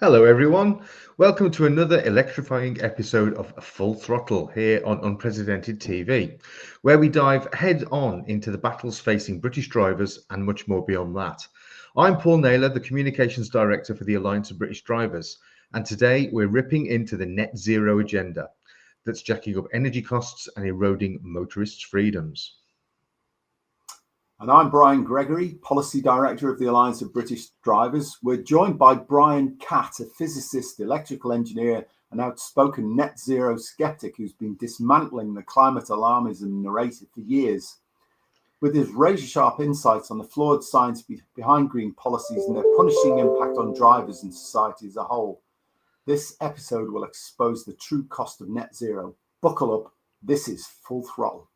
Hello, everyone. Welcome to another electrifying episode of Full Throttle here on Unprecedented TV, where we dive head on into the battles facing British drivers and much more beyond that. I'm Paul Naylor, the Communications Director for the Alliance of British Drivers, and today we're ripping into the net zero agenda that's jacking up energy costs and eroding motorists' freedoms. And I'm Brian Gregory, Policy Director of the Alliance of British Drivers. We're joined by Brian Catt, a physicist, electrical engineer, and outspoken net zero skeptic who's been dismantling the climate alarmism narrative for years. With his razor-sharp insights on the flawed science behind green policies and their punishing impact on drivers and society as a whole, this episode will expose the true cost of net zero. Buckle up, this is Full Throttle.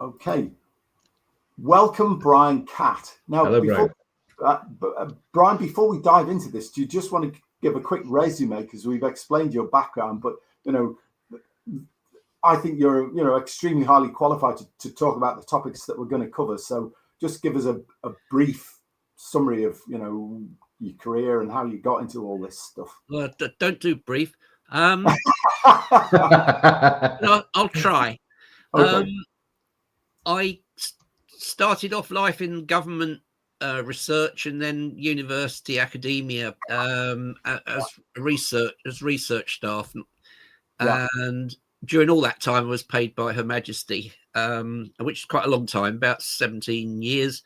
Okay, welcome, Brian Catt. Now, Hello, Brian, before we dive into this, do you just want to give a quick resume, because we've explained your background, but I think you're extremely highly qualified to talk about the topics that we're going to cover. So just give us a brief summary of your career and how you got into all this stuff. Well, don't do brief. I'll try. Okay. I started off life in government research and then university academia as research staff. And during all that time, I was paid by Her Majesty, which is quite a long time, about 17 years.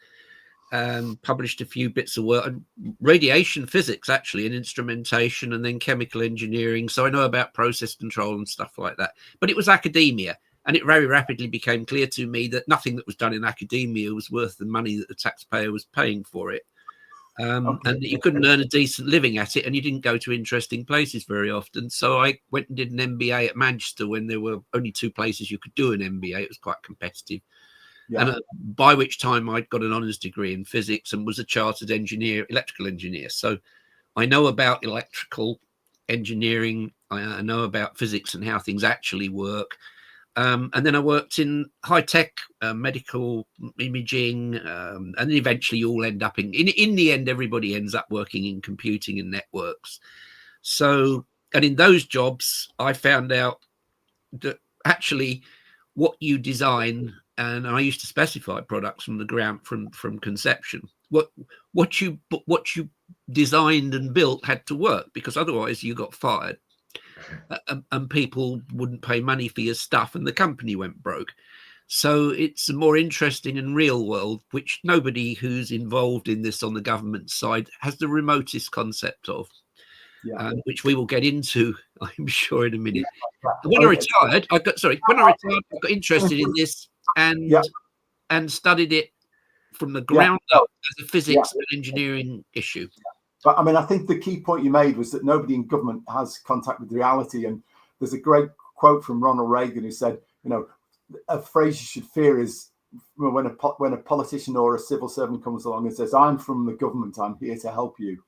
Published a few bits of work, radiation physics actually, and instrumentation, and then chemical engineering. So I know about process control and stuff like that. But it was academia. And it very rapidly became clear to me that nothing that was done in academia was worth the money that the taxpayer was paying for it. And that you couldn't earn a decent living at it, and you didn't go to interesting places very often. So I went and did an MBA at Manchester when there were only two places you could do an MBA. It was quite competitive. And by which time I'd got an honours degree in physics and was a chartered engineer, electrical engineer. So I know about electrical engineering. I know about physics and how things actually work. And then I worked in high-tech medical imaging, and then eventually you all end up in the end, everybody ends up working in computing and networks. So, and in those jobs, I found out that actually what you design, and I used to specify products from the ground, from conception, what you designed and built had to work, because otherwise you got fired. And people wouldn't pay money for your stuff, and the company went broke. So it's a more interesting and real world, which nobody who's involved in this on the government side has the remotest concept of, which we will get into, I'm sure, in a minute. When I retired, I got interested in this and studied it from the ground up as a physics and engineering issue. But I mean, I think the key point you made was that nobody in government has contact with reality. And there's a great quote from Ronald Reagan who said, a phrase you should fear is when a politician or a civil servant comes along and says, "I'm from the government, I'm here to help you."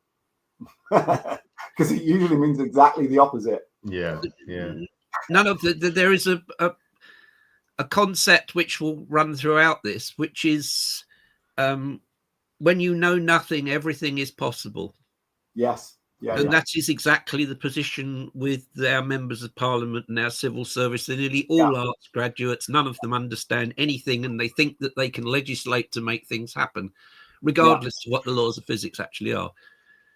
Because it usually means exactly the opposite. Yeah. None of there is a concept which will run throughout this, which is when you know nothing, everything is possible. Yes. And that is exactly the position with our members of parliament and our civil service. They're nearly all arts graduates. None of them understand anything, and they think that they can legislate to make things happen, regardless of what the laws of physics actually are.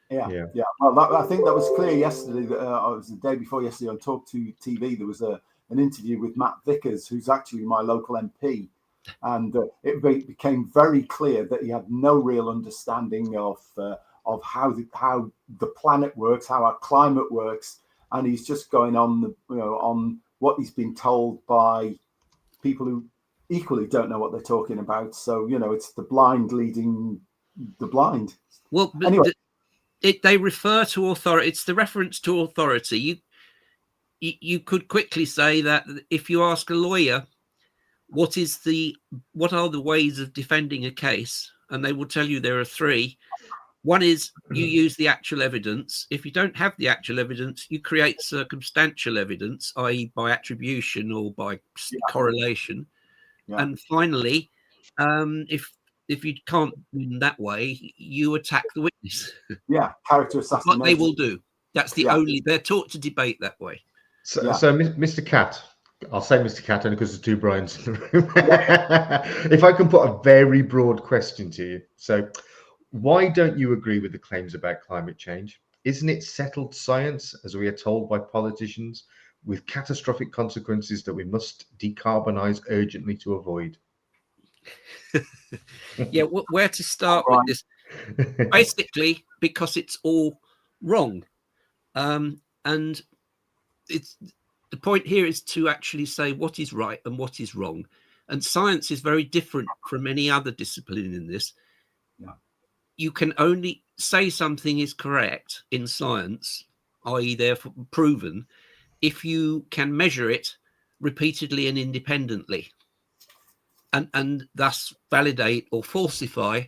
Yeah. Well, I think that was clear yesterday. It was the day before yesterday on Talk 2 TV. There was an interview with Matt Vickers, who's actually my local MP. And it became very clear that he had no real understanding of how the planet works, how our climate works, and he's just going on on what he's been told by people who equally don't know what they're talking about. So it's the blind leading the blind. Well, anyway, they refer to authority. It's the reference to authority. You could quickly say that if you ask a lawyer, what are the ways of defending a case, and they will tell you there are three. One is you use the actual evidence. If you don't have the actual evidence, you create circumstantial evidence, i.e. by attribution or by correlation. And finally, if if you can't win that way, you attack the witness. Yeah, character assassination. What they will do. That's the only. They're taught to debate that way. So, Mr. Catt, I'll say Mr. Catt only because there's two Brians in the room. If I can put a very broad question to you. So, why don't you agree with the claims about climate change? Isn't it settled science, as we are told by politicians, with catastrophic consequences that we must decarbonize urgently to avoid? Yeah, where to start with this? Basically, because it's all wrong. And it's the point here is to actually say what is right and what is wrong. And science is very different from any other discipline in this. Yeah. You can only say something is correct in science, i.e. therefore proven, if you can measure it repeatedly and independently, and thus validate or falsify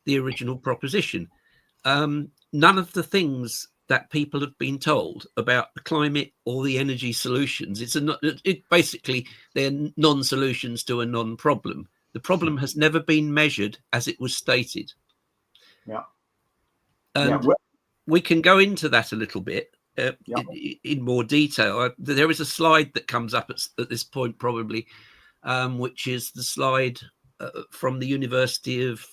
the original proposition. None of the things that people have been told about the climate or the energy solutions, basically they're non-solutions to a non-problem. The problem has never been measured as it was stated. Yeah. And we can go into that a little bit in more detail. There is a slide that comes up at this point probably, which is the slide from the University of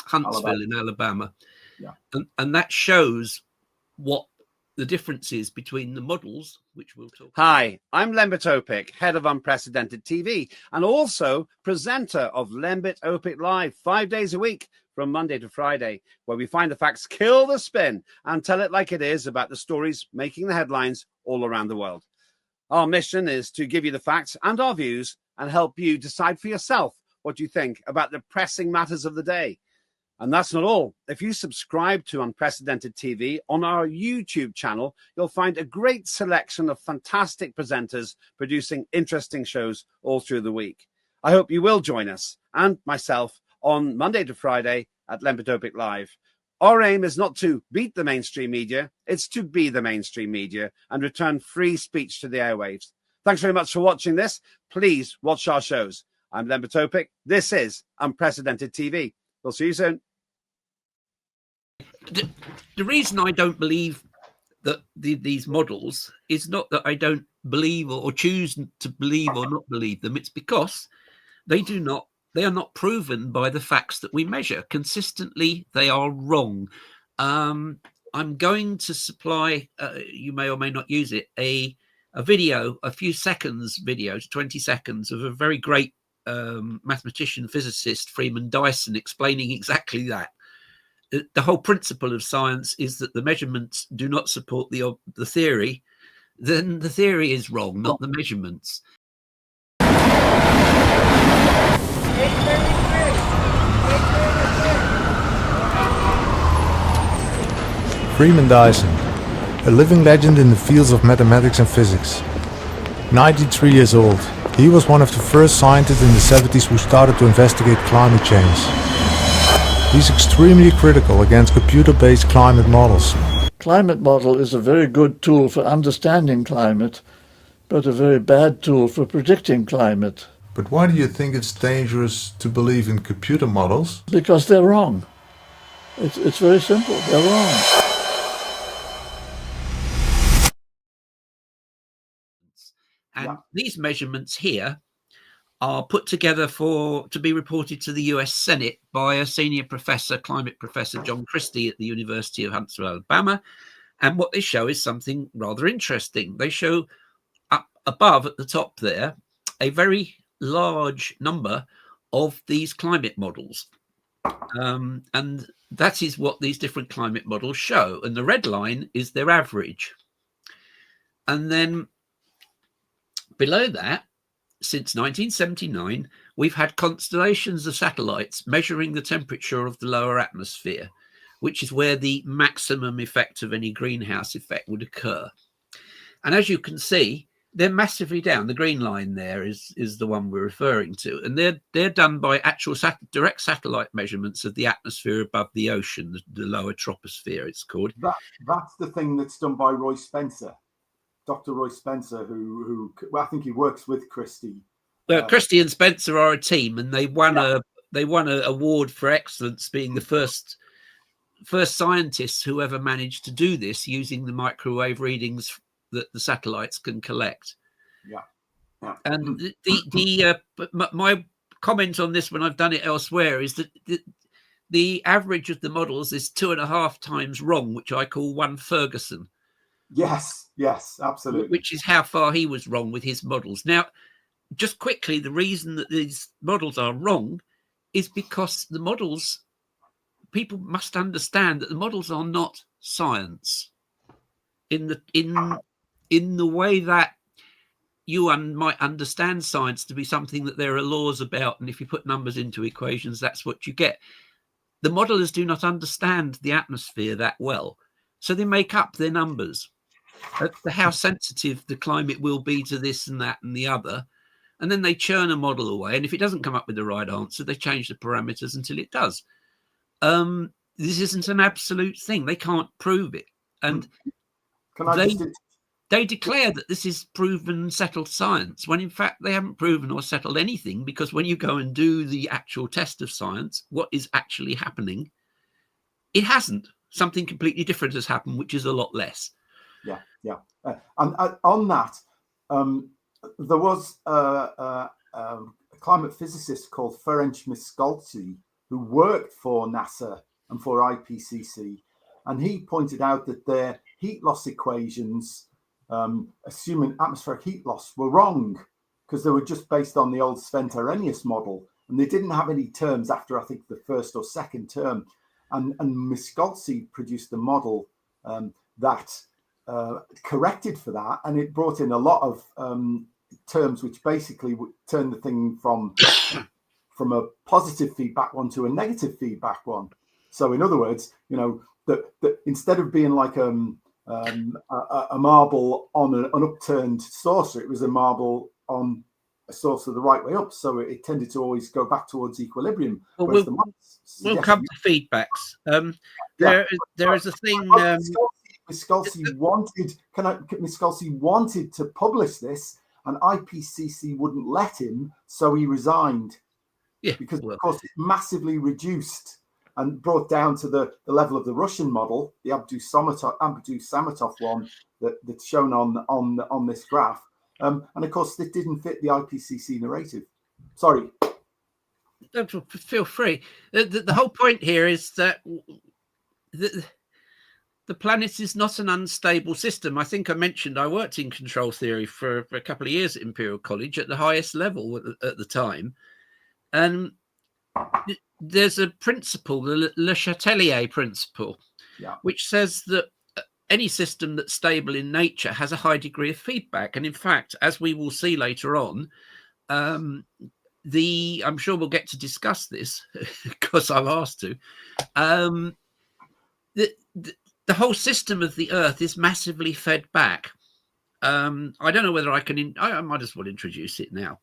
Huntsville in Alabama. Yeah. And that shows what the difference is between the models, which we'll talk about. Hi, I'm Lembit Opik, head of Unprecedented TV, and also presenter of Lembit Opik Live 5 days a week from Monday to Friday, where we find the facts, kill the spin, and tell it like it is about the stories making the headlines all around the world. Our mission is to give you the facts and our views and help you decide for yourself what you think about the pressing matters of the day. And that's not all. If you subscribe to Unprecedented TV on our YouTube channel, you'll find a great selection of fantastic presenters producing interesting shows all through the week. I hope you will join us and myself on Monday to Friday at Lembit Opik Live. Our aim is not to beat the mainstream media, it's to be the mainstream media and return free speech to the airwaves. Thanks very much for watching this. Please watch our shows. I'm Lembit Opik. This is Unprecedented TV. We'll see you soon. The reason I don't believe that these models is not that I don't believe or choose to believe or not believe them. It's because they are not proven by the facts that we measure. Consistently, they are wrong. I'm going to supply, you may or may not use it, a video, a few seconds video, 20 seconds of a very great mathematician, physicist, Freeman Dyson, explaining exactly that. The whole principle of science is that the measurements do not support the theory. Then the theory is wrong, not the measurements. Freeman Dyson, a living legend in the fields of mathematics and physics. 93 years old, he was one of the first scientists in the 70s who started to investigate climate change. He's extremely critical against computer-based climate models. Climate model is a very good tool for understanding climate, but a very bad tool for predicting climate. But why do you think it's dangerous to believe in computer models? Because they're wrong. It's very simple. They're wrong. And these measurements here are put together to be reported to the US Senate by a senior professor, climate professor John Christie at the University of Huntsville, Alabama. And what they show is something rather interesting. They show up above at the top there a very large number of these climate models. And that is what these different climate models show. And the red line is their average. And then below that, since 1979, we've had constellations of satellites measuring the temperature of the lower atmosphere, which is where the maximum effect of any greenhouse effect would occur. And as you can see, they're massively down. The green line there is the one we're referring to. And they're done by actual direct satellite measurements of the atmosphere above the ocean, the lower troposphere, it's called. That's the thing that's done by Roy Spencer. Dr. Roy Spencer, who I think he works with Christie. Christie and Spencer are a team, and they won they won an award for excellence, being the first scientists who ever managed to do this using the microwave readings that the satellites can collect. Yeah. Yeah. And my comment on this when I've done it elsewhere is that the average of the models is 2.5 times wrong, which I call one Ferguson. Yes, absolutely. Which is how far he was wrong with his models. Now, just quickly, the reason that these models are wrong is because the models, people must understand that the models are not science in the way that you might understand science to be something that there are laws about, and if you put numbers into equations, that's what you get. The modelers do not understand the atmosphere that well, so they make up their numbers as to how sensitive the climate will be to this and that and the other, and then they churn a model away, and if it doesn't come up with the right answer, they change the parameters until it does. This isn't an absolute thing. They can't prove it, and they declare that this is proven settled science, when in fact they haven't proven or settled anything, because when you go and do the actual test of science, what is actually happening, it hasn't. Something completely different has happened, which is a lot less. Yeah. And on that, there was a climate physicist called Ferenc Miskolci who worked for NASA and for IPCC, and he pointed out that their heat loss equations, assuming atmospheric heat loss, were wrong because they were just based on the old Sven Arrhenius model, and they didn't have any terms after, I think, the first or second term. And Miskolci produced a model that corrected for that, and it brought in a lot of terms which basically would turn the thing from a positive feedback one to a negative feedback one. So in other words, that instead of being like a marble on an upturned saucer, it was a marble on a saucer the right way up, so it tended to always go back towards equilibrium. Well, we'll come to feedbacks. There is a thing. Miskolci wanted to publish this, and IPCC wouldn't let him, so he resigned. Yeah, because of course it massively reduced and brought down to the level of the Russian model, the Abdus-Samatov one that's shown on this graph. And of course, it didn't fit the IPCC narrative. Sorry. Feel free. The whole point here is that the planet is not an unstable system. I think I mentioned I worked in control theory for a couple of years at Imperial College at the highest level at the time. And there's a principle, the Le Chatelier principle, which says that any system that's stable in nature has a high degree of feedback. And in fact, as we will see later on, I'm sure we'll get to discuss this because I'm asked to. The whole system of the Earth is massively fed back. I don't know whether I can. I might as well introduce it now.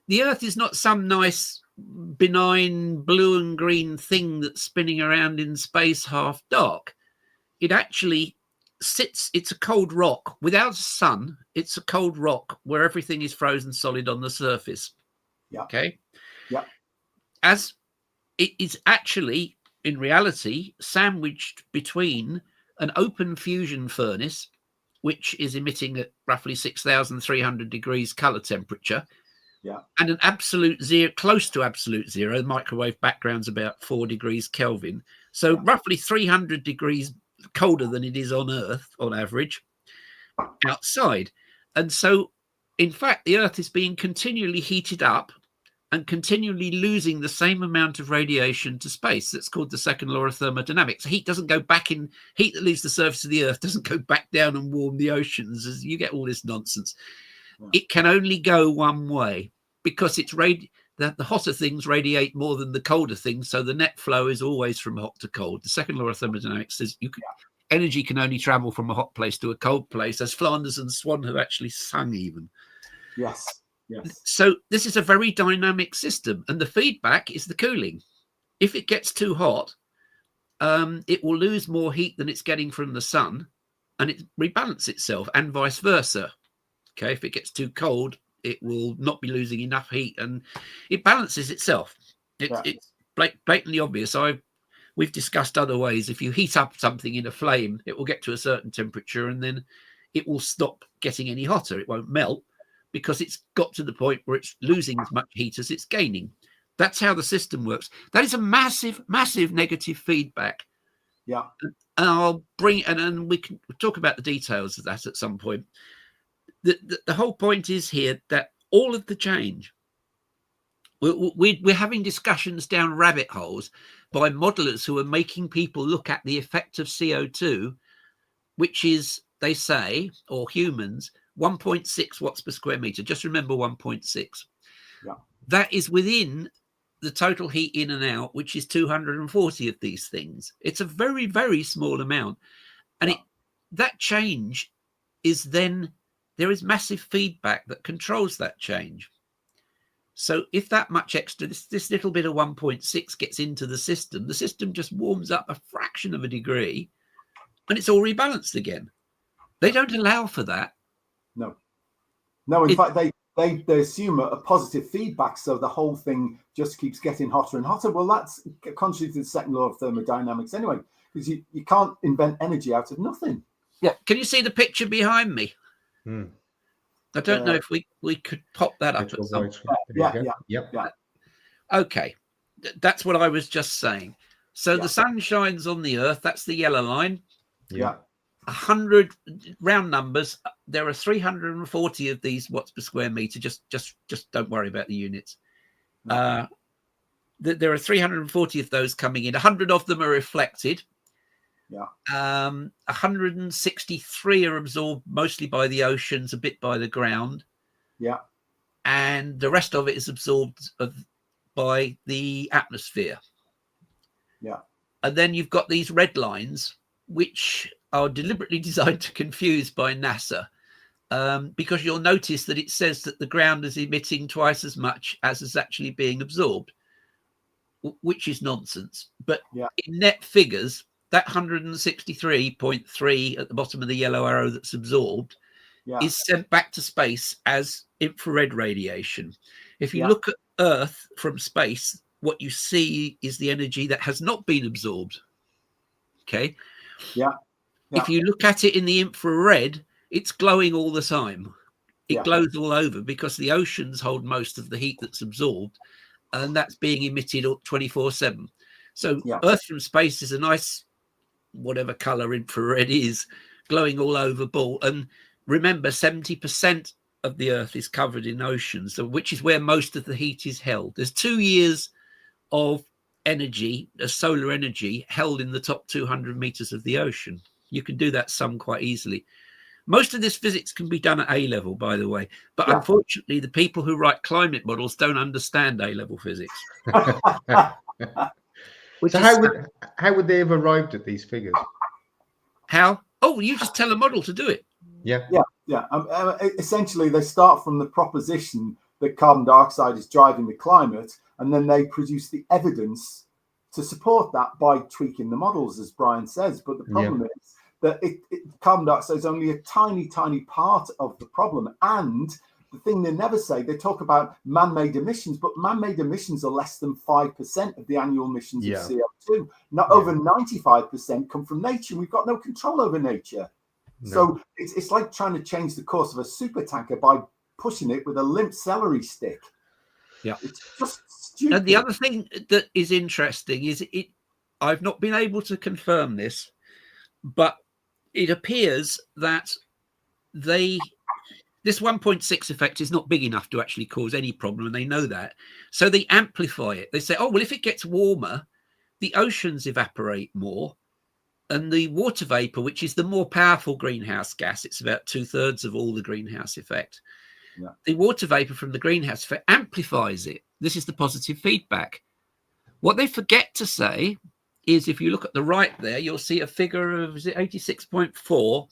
The Earth is not some nice, benign blue and green thing that's spinning around in space half dark. It actually sits, it's a cold rock without a sun. It's a cold rock where everything is frozen solid on the surface. Yeah. Okay. Yeah. As it is actually, in reality, sandwiched between an open fusion furnace, which is emitting at roughly 6,300 degrees color temperature, and an absolute zero, close to absolute zero. The microwave background's about 4 degrees Kelvin. So roughly 300 degrees colder than it is on Earth on average outside. And so, in fact, the Earth is being continually heated up and continually losing the same amount of radiation to space. That's called the second law of thermodynamics. Heat doesn't go back in, heat that leaves the surface of the Earth doesn't go back down and warm the oceans. As you get all this nonsense. It can only go one way because it's the hotter things radiate more than the colder things. So the net flow is always from hot to cold. The second law of thermodynamics says energy can only travel from a hot place to a cold place, as Flanders and Swan have actually sung even. Yes. So this is a very dynamic system, and the feedback is the cooling. If it gets too hot, it will lose more heat than it's getting from the sun, and it rebalance itself, and vice versa. Okay, if it gets too cold, it will not be losing enough heat, and it balances itself. It's blatantly obvious. We've discussed other ways. If you heat up something in a flame, it will get to a certain temperature and then it will stop getting any hotter. It won't melt because it's got to the point where it's losing as much heat as it's gaining. That's how the system works. That is a massive, massive negative feedback. Yeah. And I'll bring, and we can talk about the details of that at some point. The whole point is here that all of the change, we're having discussions down rabbit holes by modelers who are making people look at the effect of CO2, which is, they say, or humans, 1.6 watts per square meter. Just remember 1.6. Yeah. That is within the total heat in and out, which is 240 of these things. It's a very, very small amount. And that change is then, there is massive feedback that controls that change. So if that much extra, this little bit of 1.6 gets into the system just warms up a fraction of a degree and it's all rebalanced again. They don't allow for that. No, in fact, they assume a positive feedback, so the whole thing just keeps getting hotter and hotter. Well, that's contrary to the second law of thermodynamics anyway, because you can't invent energy out of nothing. Yeah. Can you see the picture behind me? I don't know if we could pop that up at some point. Yeah. Okay. That's what I was just saying. So the sun shines on the earth. That's the yellow line. Yeah. 100 round numbers. There are 340 of these watts per square meter. Just don't worry about the units. There are 340 of those coming in. 100 of them are reflected. Yeah. 163 are absorbed mostly by the oceans, a bit by the ground. Yeah. And the rest of it is absorbed by the atmosphere. Yeah. And then you've got these red lines, which are deliberately designed to confuse by NASA, because you'll notice that it says that the ground is emitting twice as much as is actually being absorbed, which is nonsense. But in net figures, that 163.3 at the bottom of the yellow arrow that's absorbed is sent back to space as infrared radiation. If you look at Earth from space, what you see is the energy that has not been absorbed. Okay. Yeah. If you look at it in the infrared, it's glowing all the time. It glows all over because the oceans hold most of the heat that's absorbed, and that's being emitted 24/7. So Earth from space is a nice, whatever color infrared is, glowing all over ball. And remember, 70% of the Earth is covered in oceans, so which is where most of the heat is held. There's 2 years of energy, solar energy, held in the top 200 meters of the ocean. You can do that sum quite easily. Most of this physics can be done at A level, by the way, but unfortunately, the people who write climate models don't understand A level physics. So how would they have arrived at these figures? How? Oh, you just tell a model to do it. Yeah. Essentially, they start from the proposition that carbon dioxide is driving the climate, and then they produce the evidence to support that by tweaking the models, as Brian says. But the problem is that carbon dioxide is only a tiny, tiny part of the problem. And the thing they never say, they talk about man-made emissions, but man-made emissions are less than 5% of the annual emissions of CO2. Not over 95% come from nature. We've got no control over nature. No. So it's like trying to change the course of a super tanker by pushing it with a limp celery stick. Yeah, it's just stupid. And the other thing that is interesting is I've not been able to confirm this, but it appears that this 1.6 effect is not big enough to actually cause any problem, and they know that. So they amplify it. They say, oh, well, if it gets warmer, the oceans evaporate more, and the water vapor, which is the more powerful greenhouse gas, it's about 2/3 of all the greenhouse effect. Yeah. The water vapor from the greenhouse effect amplifies it. This is the positive feedback. What they forget to say is, if you look at the right there, you'll see a figure of, is it 86.4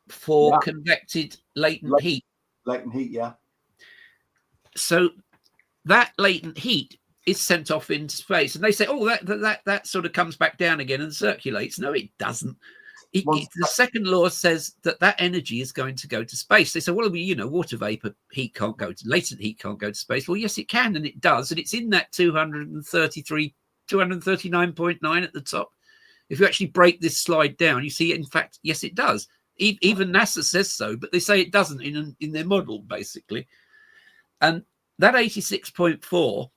for convected latent heat. Latent heat, yeah. So that latent heat is sent off into space, and they say, oh, that sort of comes back down again and circulates. No, it doesn't. The second law says that energy is going to go to space. They say, well, water vapor heat can't go to latent heat can't go to space. Well, yes, it can, and it does, and it's in that 239.9 at the top. If you actually break this slide down, you see, in fact, yes, it does. Even NASA says so, but they say it doesn't in their model, basically. And that 86.4,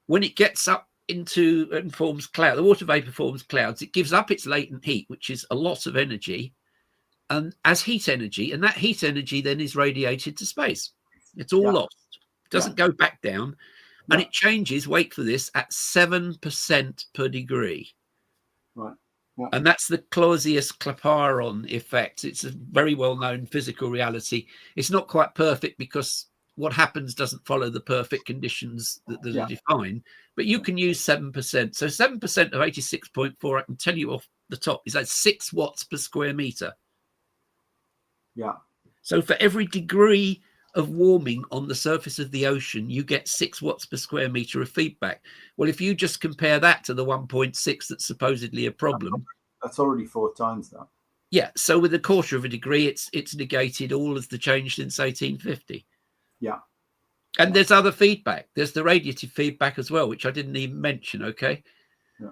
when it gets up into and forms cloud, the water vapor forms clouds, it gives up its latent heat, which is a lot of energy, and as heat energy, and that heat energy then is radiated to space. It's all lost. It doesn't go back down, and it changes, wait for this, at 7% per degree. Right. Yeah. And that's the Clausius-Clapeyron effect. It's a very well-known physical reality. It's not quite perfect because what happens doesn't follow the perfect conditions that are defined, but you can use 7%. So 7% of 86.4, I can tell you off the top, is that 6 watts per square meter. Yeah. So for every degree of warming on the surface of the ocean, you get 6 watts per square meter of feedback. Well, if you just compare that to the 1.6 that's supposedly a problem, that's already 4 times that. Yeah. So with a quarter of a degree, it's negated all of the change since 1850. Yeah. And there's other feedback. There's the radiative feedback as well, which I didn't even mention. Okay. Yeah.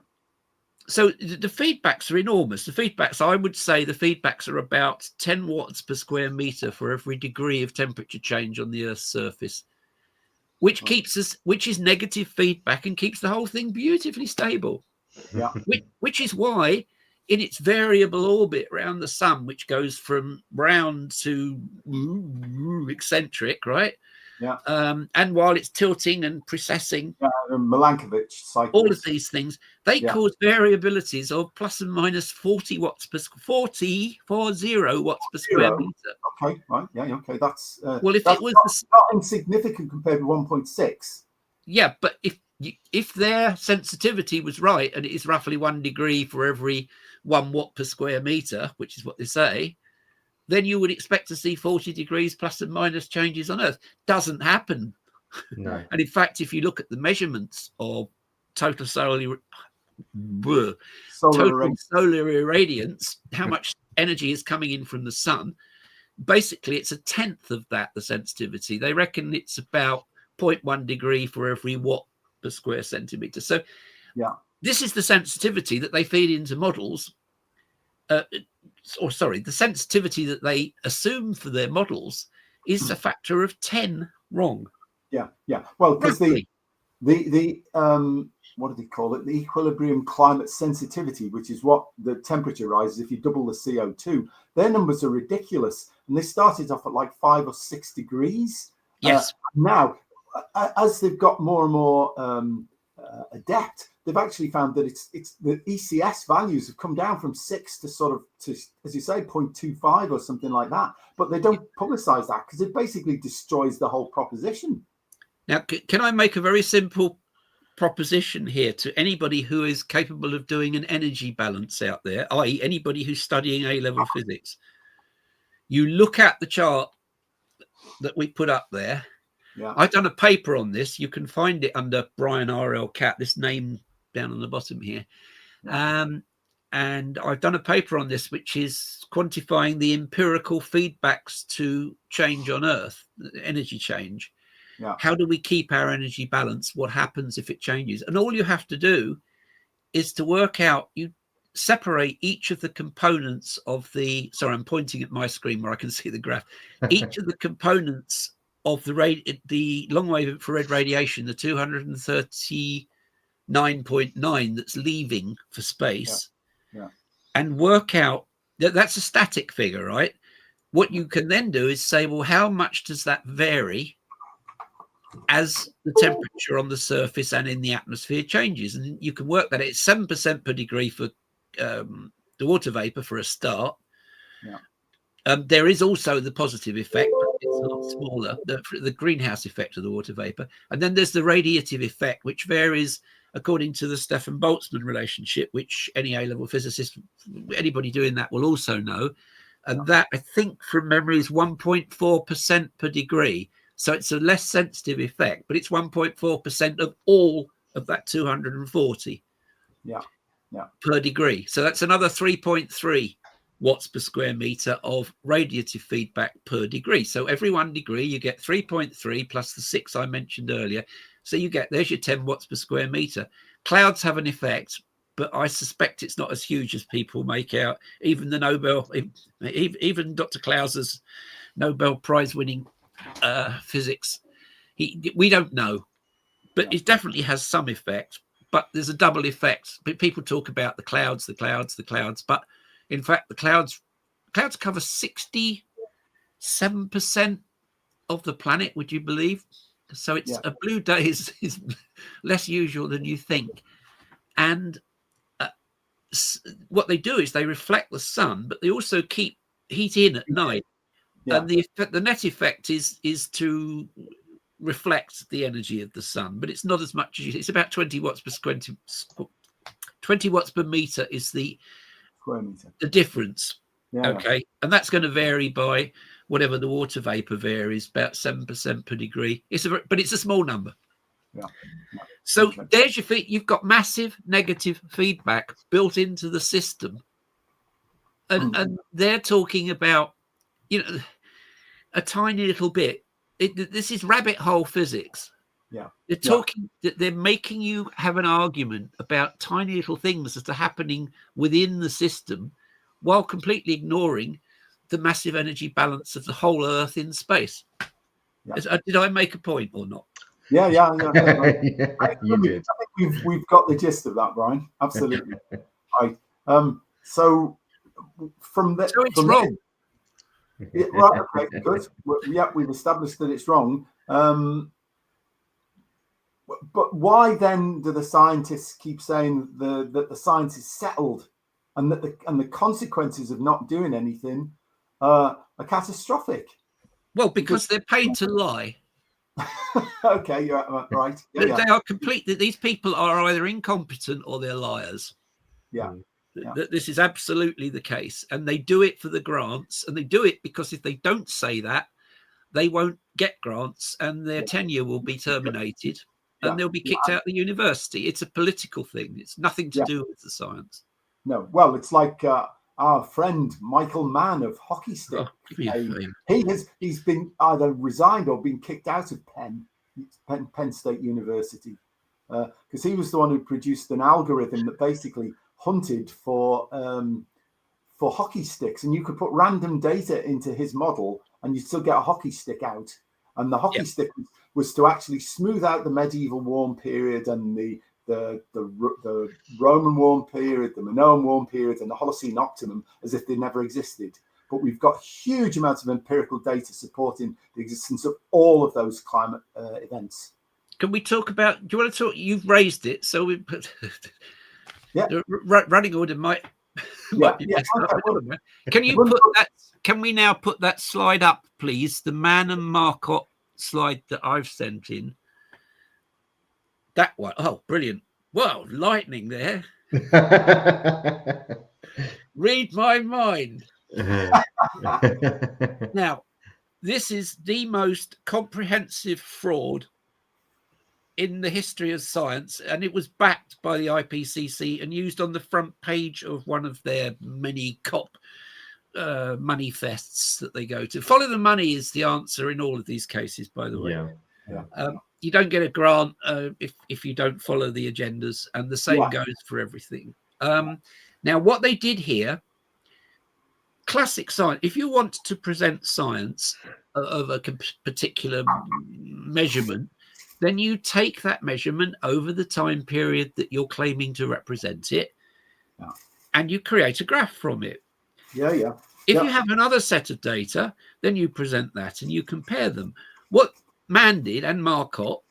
So the feedbacks are enormous. The feedbacks, I would say the feedbacks are about 10 watts per square meter for every degree of temperature change on the Earth's surface, which which is negative feedback and keeps the whole thing beautifully stable. Yeah. Which is why in its variable orbit around the sun, which goes from round to eccentric, right? Yeah. And while it's tilting and precessing, Milankovitch cycles, all of these things, they cause variabilities of plus and minus 40 watts per 40 watts per square meter. Okay, right, yeah, okay, that's well, if that's it was not insignificant compared to 1.6. Yeah, but if their sensitivity was right, and it is roughly 1 degree for every 1 watt per square meter, which is what they say, then you would expect to see 40 degrees plus and minus changes on Earth. Doesn't happen. No. And in fact, if you look at the measurements of total solar irradiance, how much energy is coming in from the sun, basically it's 1/10 of that, the sensitivity. They reckon it's about 0.1 degree for every watt per square centimeter. So this is the sensitivity that they feed into models. The sensitivity that they assume for their models is a factor of 10 wrong. Yeah. Well, because the what do they call it? The equilibrium climate sensitivity, which is what the temperature rises if you double the CO2. Their numbers are ridiculous, and they started off at like 5 or 6 degrees. Yes. Now, as they've got more and more adept, they've actually found that it's the ECS values have come down from 6 to as you say 0.25 or something like that. But they don't publicize that because it basically destroys the whole proposition. Now, can I make a very simple proposition here to anybody who is capable of doing an energy balance out there, i.e. anybody who's studying A-level physics? You look at the chart that we put up there. Yeah. I've done a paper on this. You can find it under Brian Catt, this name down on the bottom here. Yeah. And I've done a paper on this, which is quantifying the empirical feedbacks to change on Earth, energy change. Yeah. How do we keep our energy balance? What happens if it changes? And all you have to do is to work out, you separate each of the components of the, sorry, I'm pointing at my screen where I can see the graph. Each of the components of the long wave infrared radiation, the 239.9 that's leaving for space, and work out that's a static figure, right? What you can then do is say, well, how much does that vary as the temperature on the surface and in the atmosphere changes? And you can work that out. It's 7% per degree for the water vapor for a start. There is also the positive effect, but it's a lot smaller, the greenhouse effect of the water vapor. And then there's the radiative effect, which varies according to the Stefan Boltzmann relationship, which any A-level physicist, anybody doing that will also know. And that, I think from memory, is 1.4% per degree. So it's a less sensitive effect, but it's 1.4% of all of that 240 per degree. So that's another 3.3 watts per square meter of radiative feedback per degree. So every 1 degree, you get 3.3 plus the 6 I mentioned earlier. So there's your 10 watts per square meter. Clouds have an effect, but I suspect it's not as huge as people make out. Even even Dr. Clauser's Nobel Prize winning physics, we don't know, but it definitely has some effect. But there's a double effect. People talk about the clouds, but in fact, the clouds cover 67% of the planet. Would you believe? So it's a blue day is less usual than you think. And what they do is they reflect the sun, but they also keep heat in at night. Yeah. And the net effect is to reflect the energy of the sun, but it's not as much as it's about 20 watts per 20 watts per meter is the difference. Yeah, okay. And that's going to vary by whatever the water vapor varies, about 7% per degree. But it's a small number. Yeah. So there's your feed. You've got massive negative feedback built into the system. And they're talking about, a tiny little bit. This is rabbit hole physics. Yeah. They're talking, they're making you have an argument about tiny little things that are happening within the system while completely ignoring the massive energy balance of the whole Earth in space. Yeah. Did I make a point or not? Yeah. You did. I think we've got the gist of that, Brian. Absolutely. Right. So from that, so it's wrong. Yeah, right. Okay. Good. We've established that it's wrong. But why then do the scientists keep saying that the science is settled, and that the consequences of not doing anything are catastrophic? Well, because they're paid to lie. Okay, you're right. They are complete. These people are either incompetent or they're liars. Yeah. This is absolutely the case, and they do it for the grants, and they do it because if they don't say that, they won't get grants, and their tenure will be terminated, and they'll be kicked out of the university. It's a political thing. It's nothing to do with the science. No, well, it's like our friend Michael Mann of Hockey Stick. He's been either resigned or been kicked out of Penn State University, because he was the one who produced an algorithm that basically hunted for hockey sticks, and you could put random data into his model and you'd still get a hockey stick out. And the hockey stick was to actually smooth out the medieval warm period and the Roman warm period, the Minoan warm period, and the Holocene optimum as if they never existed. But we've got huge amounts of empirical data supporting the existence of all of those climate events. Can we talk about? Do you want to talk? You've raised it, so we put. Yeah, running order might be messed up. Can you put that? Can we now put that slide up, please? The Mann and Marcotte slide that I've sent in. That one. Oh, brilliant! Wow, lightning there. Read my mind. Now, this is the most comprehensive fraud in the history of science, and it was backed by the IPCC and used on the front page of one of their many COP money fests that they go to. Follow the money is the answer in all of these cases, by the way. You don't get a grant if you don't follow the agendas, and the same goes for everything. Now, what they did here, classic science, if you want to present science of a particular measurement, then you take that measurement over the time period that you're claiming to represent it, and you create a graph from it. If you have another set of data, then you present that and you compare them. What Mann did and Marcotte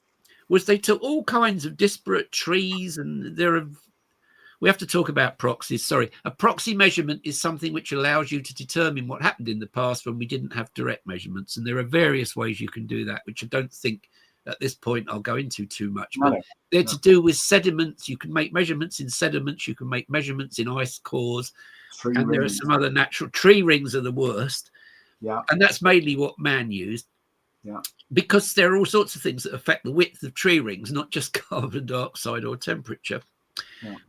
was they took all kinds of disparate trees, and we have to talk about proxies. Sorry, a proxy measurement is something which allows you to determine what happened in the past when we didn't have direct measurements, and there are various ways you can do that, which I don't think at this point I'll go into too much, but they're to do with sediments. You can make measurements in sediments, you can make measurements in ice cores, and there are some other natural tree rings are the worst. And that's mainly what Mann used. Because there are all sorts of things that affect the width of tree rings, not just carbon dioxide or temperature.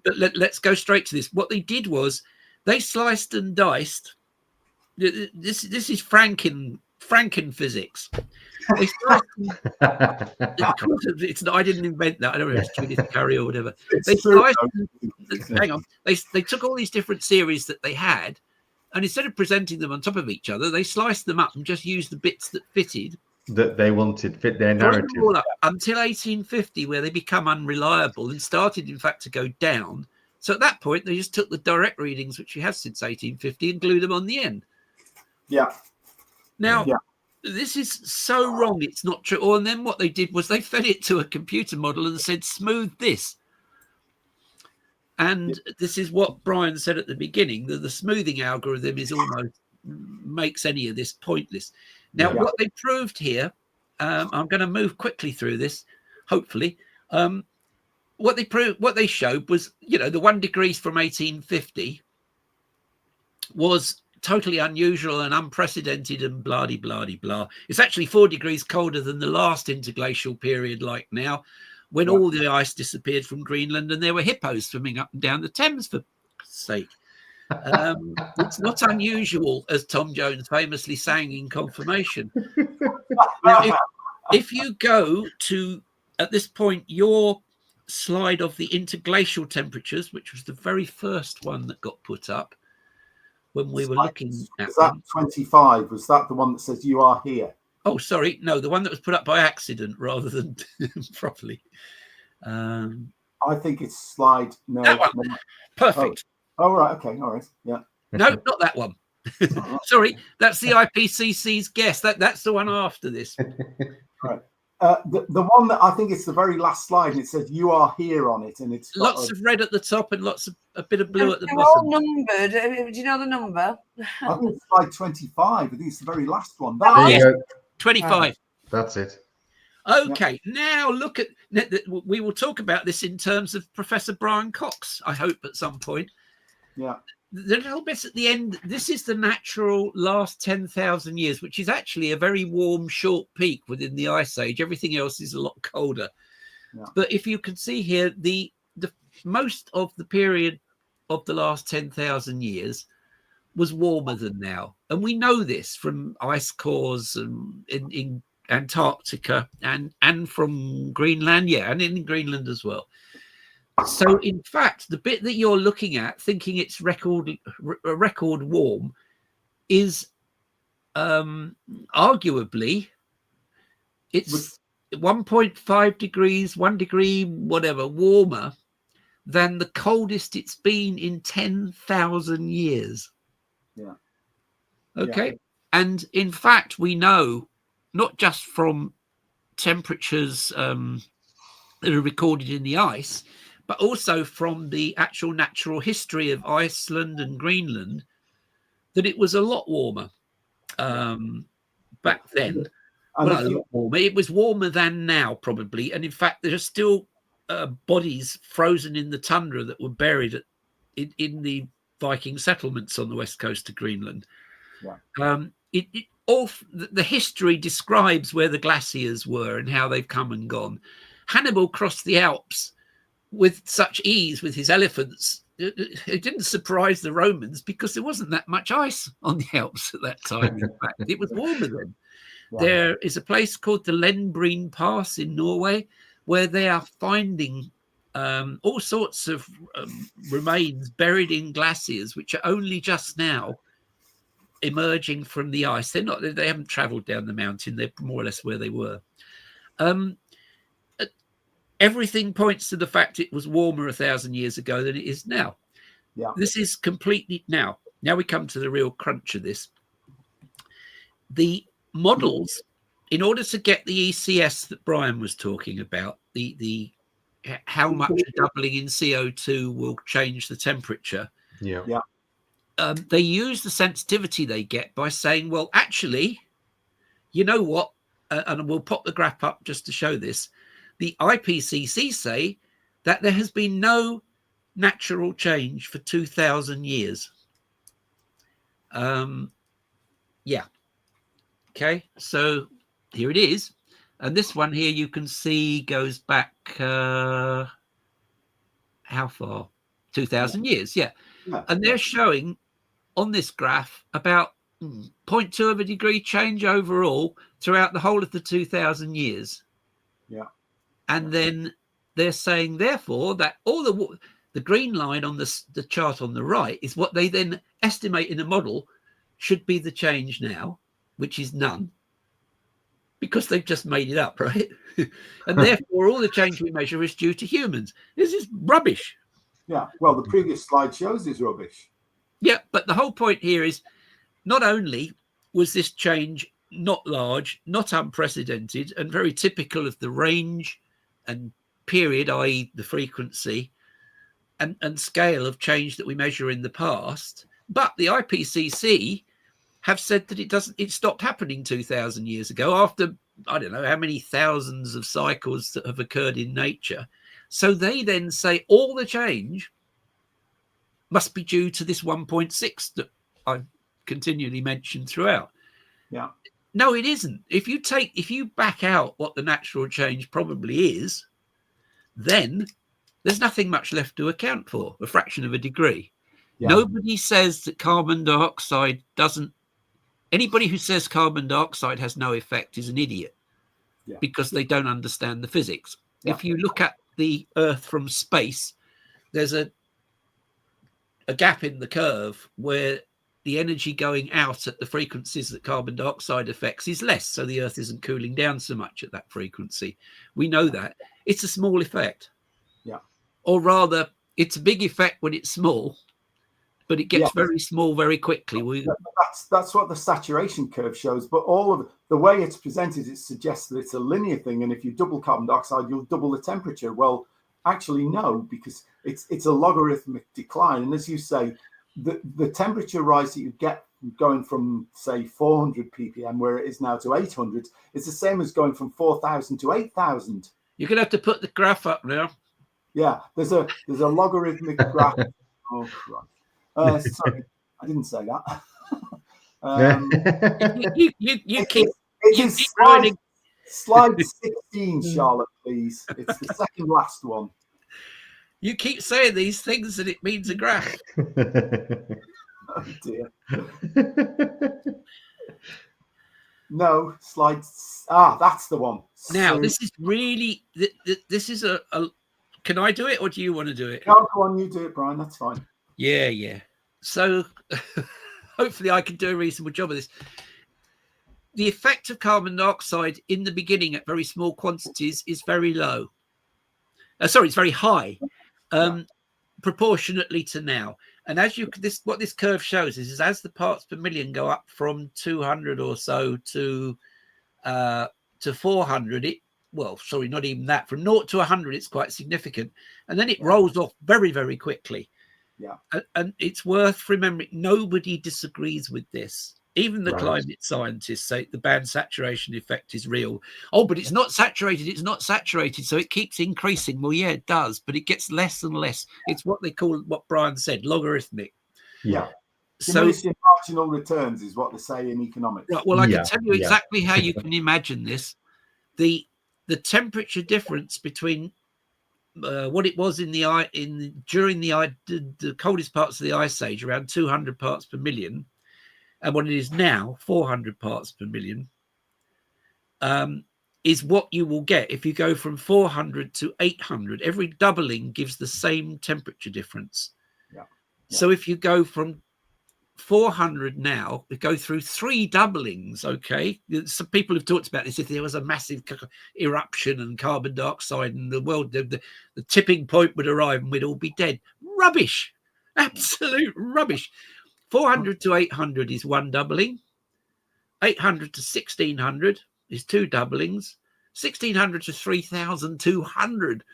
But let's go straight to this. What they did was They sliced and diced. This is Franken physics. They sliced it's not, I didn't invent that. I don't know if it's Judith Curry or whatever. They sliced, hang on. They took all these different series that they had, and instead of presenting them on top of each other, they sliced them up and just used the bits that fitted, that they wanted, fit their narrative. all up until 1850, where they become unreliable and started, in fact, to go down. So at that point, they just took the direct readings, which we have since 1850, and glued them on the end. Yeah. Now, this is so wrong. It's not true. Oh, and then what they did was they fed it to a computer model and said, smooth this. And this is what Brian said at the beginning, that the smoothing algorithm is almost makes any of this pointless. Now, what they proved here, I'm going to move quickly through this, hopefully. What they showed was, the 1 degrees from 1850 was totally unusual and unprecedented and blah-de-blah-de-blah. It's actually 4 degrees colder than the last interglacial period, like now, when all the ice disappeared from Greenland and there were hippos swimming up and down the Thames, for sake. It's not unusual, as Tom Jones famously sang in Confirmation. Now, if you go to, at this point, your slide of the interglacial temperatures, which was the very first one that got put up when we were looking at was that 25? Was that the one that says you are here? Oh, sorry. No, the one that was put up by accident rather than properly. I think it's slide. No. That one. No. Perfect. Oh, right. Okay. All right. Yeah. No, not that one. Sorry. That's the IPCC's guess. That's the one after this. Right. The one that I think it's the very last slide, and it says "You are here" on it, and it's got lots of red at the top and a bit of blue at the They're bottom. all numbered. Do you know the number? I think it's slide 25. I think it's the very last one. There you go. 25. That's it. Okay, now look at. We will talk about this in terms of Professor Brian Cox, I hope, at some point. Yeah. The little bits at the end, this is the natural last 10,000 years, which is actually a very warm, short peak within the Ice Age. Everything else is a lot colder. Yeah. But if you can see here, the most of the period of the last 10,000 years was warmer than now. And we know this from ice cores in Antarctica and from Greenland, and in Greenland as well. So, in fact, the bit that you're looking at, thinking it's record warm, is arguably it's 1.5 degrees, 1 degree, whatever, warmer than the coldest it's been in 10,000 years. Yeah. Okay. Yeah. And in fact, we know not just from temperatures that are recorded in the ice, but also from the actual natural history of Iceland and Greenland, that it was a lot warmer back then. Well, a lot warmer. It was warmer than now, probably. And in fact, there are still bodies frozen in the tundra that were buried in the Viking settlements on the west coast of Greenland. Yeah. The history describes where the glaciers were and how they've come and gone. Hannibal crossed the Alps with such ease with his elephants. It didn't surprise the Romans because there wasn't that much ice on the Alps at that time. In fact, it was warmer then. Wow. There is a place called the Lenbreen Pass in Norway where they are finding all sorts of remains buried in glaciers, which are only just now emerging from the ice. They haven't traveled down the mountain. They're more or less where they were. Everything points to the fact it was warmer 1,000 years ago than it is now. Yeah. This is completely now we come to the real crunch of this. The models, in order to get the ECS that Brian was talking about, the how much a doubling in CO2 will change the temperature. Yeah. They use the sensitivity they get by saying, well, actually, you know what? And we'll pop the graph up just to show this. The IPCC say that there has been no natural change for 2,000 years. Yeah. Okay, so here it is. And this one here you can see goes back, how far? 2,000 years, yeah. And they're showing on this graph about 0.2 of a degree change overall throughout the whole of the 2,000 years. Yeah. And then they're saying, therefore, that all the green line on the chart on the right is what they then estimate in a model should be the change now, which is none, because they've just made it up, right? And therefore, all the change we measure is due to humans. This is rubbish. Yeah, well, the previous slide shows is rubbish. Yeah, but the whole point here is not only was this change not large, not unprecedented, and very typical of the range and period, i.e. the frequency and scale of change that we measure in the past, but the IPCC have said that it stopped happening 2,000 years ago after, I don't know how many thousands of cycles that have occurred in nature. So they then say all the change must be due to this 1.6 that I've continually mentioned throughout. Yeah. No, it isn't. If you back out what the natural change probably is, then there's nothing much left to account for, a fraction of a degree. Yeah. Nobody says that carbon dioxide doesn't. Anybody who says carbon dioxide has no effect is an idiot, because they don't understand the physics. Yeah. If you look at the Earth from space, there's a gap in the curve where the energy going out at the frequencies that carbon dioxide affects is less, so the Earth isn't cooling down so much at that frequency. We know that. It's a small effect. Yeah. Or rather, it's a big effect when it's small, but it gets very small very quickly. That's what the saturation curve shows. But all of the way it's presented, it suggests that it's a linear thing. And if you double carbon dioxide, you'll double the temperature. Well, actually, no, because it's a logarithmic decline. And as you say, the temperature rise that you get going from, say, 400 ppm, where it is now, to 800, is the same as going from 4,000 to 8,000. You're going to have to put the graph up now. Yeah, there's a logarithmic graph. Oh, Christ. Sorry, I didn't say that. You keep slide 16, Charlotte, please. It's the second last one. You keep saying these things and it means a graph. Oh dear. No, slides. That's the one. Now, this is really, this is a. Can I do it or do you want to do it? No, go on, you do it, Brian. That's fine. Yeah. So hopefully I can do a reasonable job of this. The effect of carbon dioxide in the beginning at very small quantities is very low. It's very high, proportionately to now. And as what this curve shows is as the parts per million go up from 200 or so to 400, not even that. From 0 to 100, it's quite significant. And then it rolls off very, very quickly. Yeah. And it's worth remembering, nobody disagrees with this. Even the climate scientists say the band saturation effect is real. Oh, but it's not saturated. It's not saturated. So it keeps increasing. Well, yeah, it does. But it gets less and less. It's what they call, what Brian said, logarithmic. Yeah. So marginal returns is what they say in economics. Right, well, I can tell you exactly how you can imagine this. The temperature difference between what it was during the coldest parts of the ice age, around 200 parts per million, and what it is now, 400 parts per million, is what you will get if you go from 400 to 800. Every doubling gives the same temperature difference. Yeah. So if you go from 400 now, we go through 3 doublings. Okay, some people have talked about this. If there was a massive eruption and carbon dioxide and the world, the tipping point would arrive and we'd all be dead. Rubbish, absolute rubbish. 400 to 800 is 1 doubling. 800 to 1600 is 2 doublings. 1600 to 3200,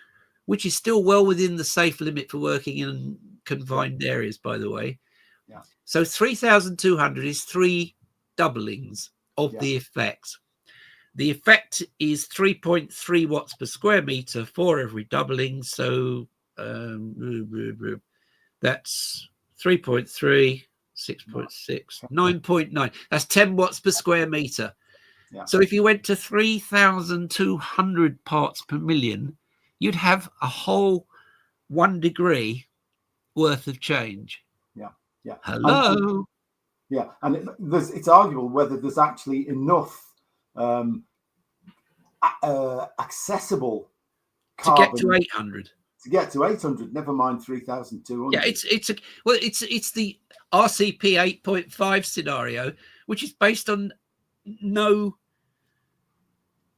which is still well within the safe limit for working in confined areas, by the way. Yeah. So 3,200 is 3 doublings of the effect. The effect is 3.3 watts per square meter for every doubling. So that's 3.3, 6.6, 9.9. That's 10 watts per square meter. Yeah. So if you went to 3,200 parts per million, you'd have a whole 1 degree worth of change. Yeah. Hello. And it's arguable whether there's actually enough accessible carbon to get to 800. To get to 800, never mind 3,200. Yeah, it's the RCP 8.5 scenario, which is based on no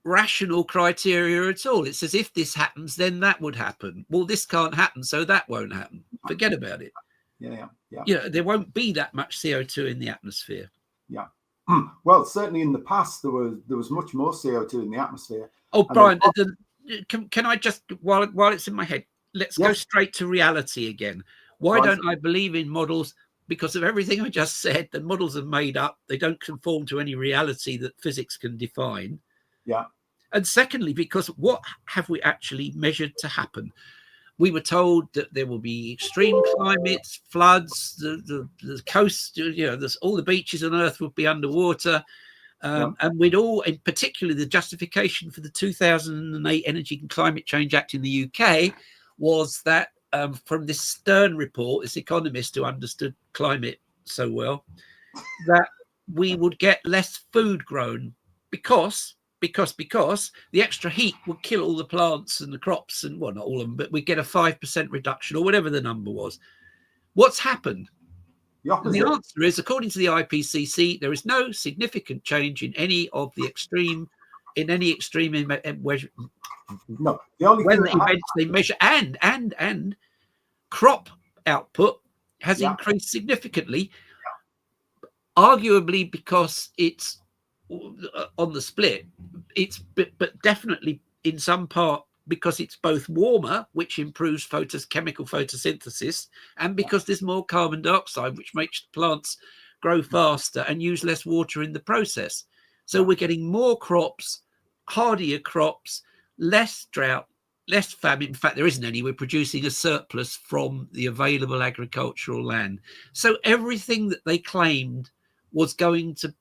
rational criteria at all. It says if this happens, then that would happen. Well, this can't happen, so that won't happen. Forget about it. Yeah. There won't be that much CO2 in the atmosphere. Yeah. Well, certainly in the past there was much more CO2 in the atmosphere. Oh, Brian, can I just while it's in my head, let's go straight to reality again. Why don't I believe in models? Because of everything I just said, the models are made up. They don't conform to any reality that physics can define. Yeah. And secondly, because what have we actually measured to happen? We were told that there will be extreme climates, floods, the coast, all the beaches on Earth would be underwater. And we'd all, in particular, the justification for the 2008 Energy and Climate Change Act in the UK was that from this Stern report, this economist who understood climate so well, that we would get less food grown because the extra heat would kill all the plants and the crops and, well, not all of them, but we get a 5% reduction or whatever the number was. What's happened? The answer is, according to the IPCC, there is no significant change in any of the extreme no, the only weather events they measure, and crop output has increased significantly, arguably because it's on the split. But definitely in some part because it's both warmer, which improves chemical photosynthesis, and because there's more carbon dioxide, which makes plants grow faster and use less water in the process. So we're getting more crops, hardier crops, less drought, less famine. In fact, there isn't any. We're producing a surplus from the available agricultural land. So everything that they claimed was going to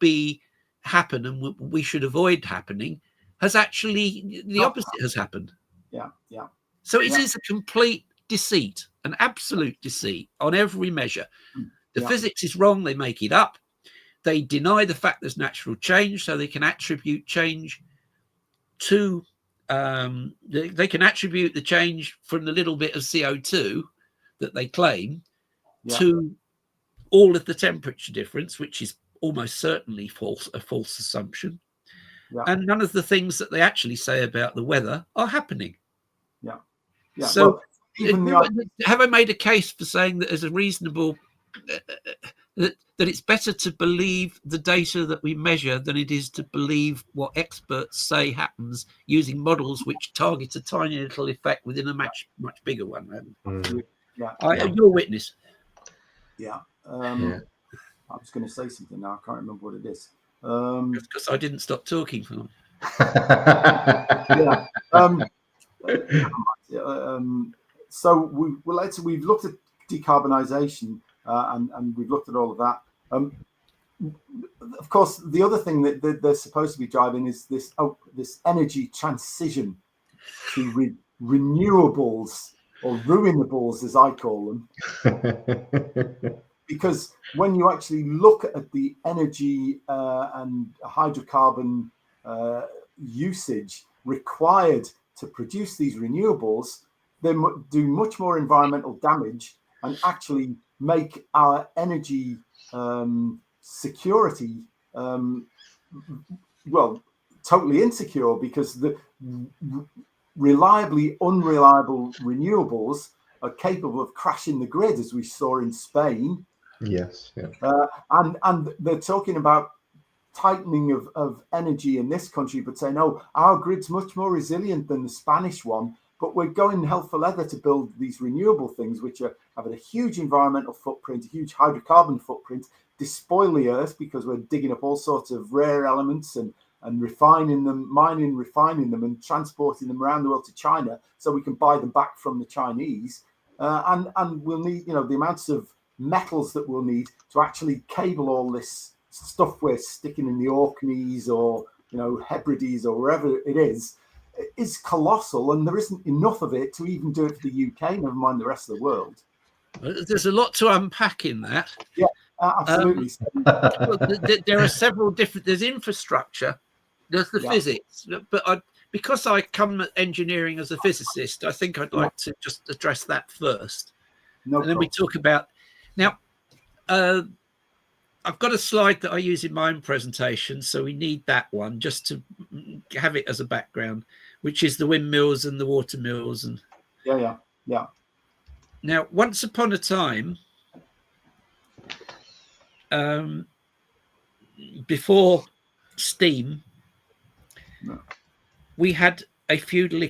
happen and we should avoid happening has actually, the opposite has happened. Yeah. So it is a complete deceit, an absolute deceit on every measure. The physics is wrong. They make it up. They deny the fact there's natural change, so they can attribute change to they can attribute the change from the little bit of CO2 that they claim to all of the temperature difference, which is almost certainly a false assumption. And none of the things that they actually say about the weather are happening. So have I made a case for saying that as a reasonable that it's better to believe the data that we measure than it is to believe what experts say happens using models which target a tiny little effect within a much bigger one? You're a witness. I was going to say something now. I can't remember what it is. Because I didn't stop talking for them. So we've looked at decarbonisation and we've looked at all of that. Of course, the other thing that they're supposed to be driving is this energy transition to renewables or ruinables, as I call them. Because when you actually look at the energy and hydrocarbon usage required to produce these renewables, they do much more environmental damage and actually make our energy security, totally insecure, because the reliably unreliable renewables are capable of crashing the grid, as we saw in Spain. Yes. And they're talking about tightening of energy in this country, but saying, oh, our grid's much more resilient than the Spanish one, but we're going hell for leather to build these renewable things, which are having a huge environmental footprint, a huge hydrocarbon footprint, despoil the earth because we're digging up all sorts of rare elements and refining them, refining them and transporting them around the world to China so we can buy them back from the Chinese. And we'll need, the amounts of metals that we'll need to actually cable all this stuff we're sticking in the Orkneys or Hebrides or wherever it is colossal, and there isn't enough of it to even do it for the UK, never mind the rest of the world. There's a lot to unpack in that. Yeah, absolutely. There are several different. There's infrastructure. There's the physics. But because I come at engineering as a physicist, I think I'd like to just address that first, and then we talk about. Now, I've got a slide that I use in my own presentation, so we need that one just to have it as a background, which is the windmills and the water mills and. Yeah. Now, once upon a time, before steam, we had a feudal